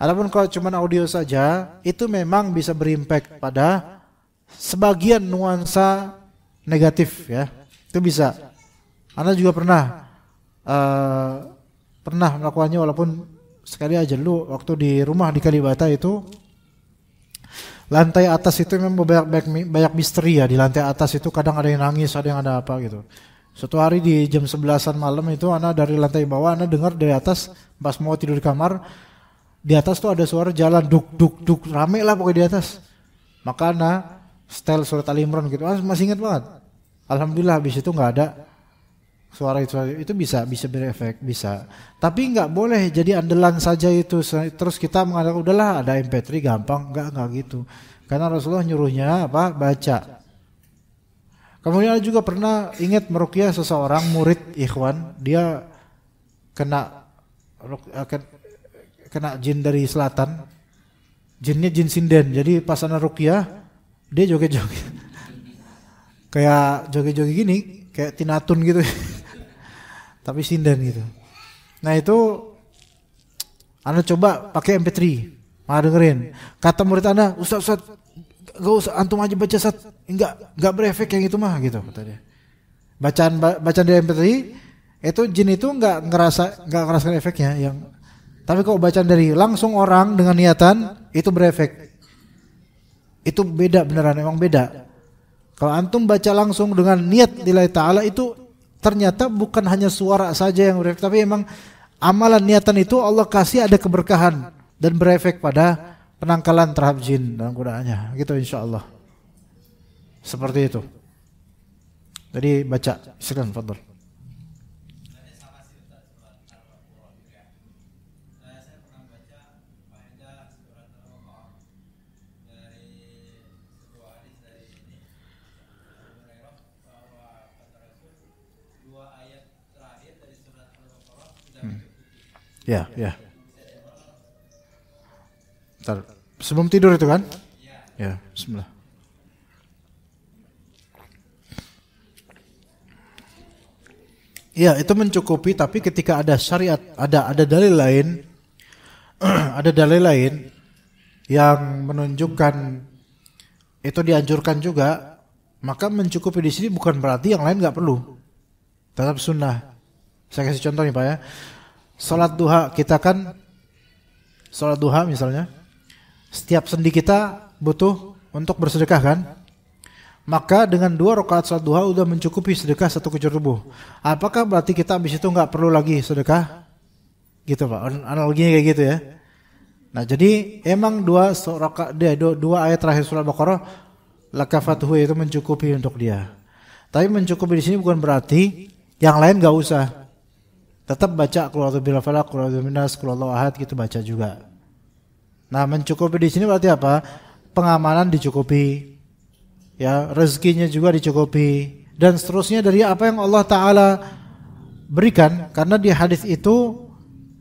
Adapun kalau cuma audio saja, itu memang bisa berimpact pada sebagian nuansa negatif, ya. Itu bisa. Anda juga pernah melakukannya, walaupun sekali aja dulu waktu di rumah di Kalibata itu lantai atas itu memang banyak misteri ya. Di lantai atas itu kadang ada yang nangis, ada yang ada apa gitu. Suatu hari di jam 11-an malam itu Ana dari lantai bawah, Ana dengar dari atas pas mau tidur di kamar, di atas tuh ada suara jalan duk duk duk, rame lah pokoknya di atas. Maka Ana setel surat Al-Imran gitu, masih ingat banget. Alhamdulillah habis itu nggak ada suara itu bisa berefek, bisa. Tapi nggak boleh jadi andalan saja itu. Terus kita mengatakan udahlah ada MP3 gampang, nggak gitu. Karena Rasulullah nyuruhnya apa? Baca. Kemudian juga pernah ingat meruqyah seseorang murid ikhwan, dia kena jin dari selatan. Jinnya jin sinden. Jadi pas ana ruqyah dia joget-joget. Kayak joget-joget gini, kayak tinatun gitu. Tapi sinden gitu. Nah itu ana coba pakai MP3. Dengerin. Kata murid ana, Ustaz, gak usah antum aja baca enggak berefek yang itu mah gitu kata dia. Bacaan dari MP3 itu jin itu enggak ngerasakan efeknya yang, tapi kalau bacaan dari langsung orang dengan niatan itu berefek. Itu beda beneran, emang beda. Kalau antum baca langsung dengan niat lillahi ta'ala itu ternyata bukan hanya suara saja yang berefek, tapi emang amalan niatan itu Allah kasih ada keberkahan dan berefek pada penangkalan terhadap jin dan godaannya, gitu insyaallah. Seperti itu. Jadi baca, silakan fadhil. Ya. Bentar. Sebelum tidur itu kan? Ya, bismillah. Iya, itu mencukupi, tapi ketika ada syariat, ada dalil lain, ada dalil lain yang menunjukkan itu dianjurkan juga, maka mencukupi di sini bukan berarti yang lain nggak perlu. Tetap sunnah. Saya kasih contoh nih Pak ya. Salat duha, kita kan salat duha misalnya, setiap sendi kita butuh untuk bersedekah kan? Maka dengan 2 rakaat salat duha udah mencukupi sedekah 1 kujur tubuh. Apakah berarti kita habis itu nggak perlu lagi sedekah? Gitu Pak, analoginya kayak gitu ya. Nah jadi emang 2 ayat terakhir surah Al-Baqarah lakafatuhu itu mencukupi untuk dia. Tapi mencukupi di sini bukan berarti yang lain nggak usah. Tetap baca qul a'udzu birabbil falaq, qul a'udzu birabbin nas, qul huwallahu ahad, gitu baca juga. Nah mencukupi di sini berarti apa? Pengamanan dicukupi. Ya, rezekinya juga dicukupi dan seterusnya dari apa yang Allah Ta'ala berikan, karena di hadis itu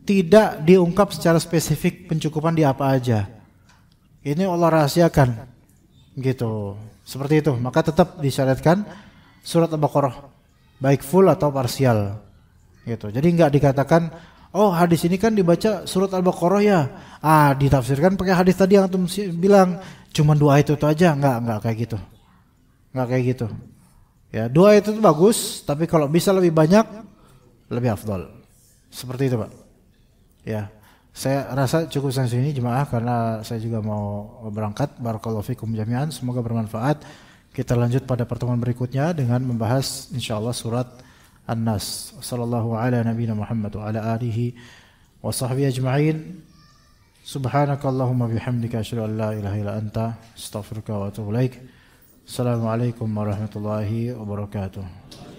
tidak diungkap secara spesifik pencukupan di apa aja. Ini Allah rahasiakan gitu, seperti itu. Maka tetap disyariatkan surat Al-Baqarah baik full atau parsial gitu. Jadi enggak dikatakan oh hadis ini kan dibaca surat Al-Baqarah ya, ditafsirkan pakai hadis tadi yang antum bilang cuma 2 ayat itu aja. Enggak kayak gitu. Nggak kayak gitu. Ya, 2 ayat itu bagus, tapi kalau bisa lebih banyak, lebih afdal. Seperti itu, Pak. Ya, saya rasa cukup sampai sini jemaah karena saya juga mau berangkat. Barakallahu fikum jami'an, semoga bermanfaat. Kita lanjut pada pertemuan berikutnya dengan membahas insyaallah surat An-Nas. Sallallahu ala nabiyina Muhammad wa ala alihi wa sahbihi ajma'in. Subhanakallahumma bihamdika asyhadu an la ilaha illa anta astaghfiruka wa atubu ilaik. Assalamualaikum warahmatullahi wabarakatuh.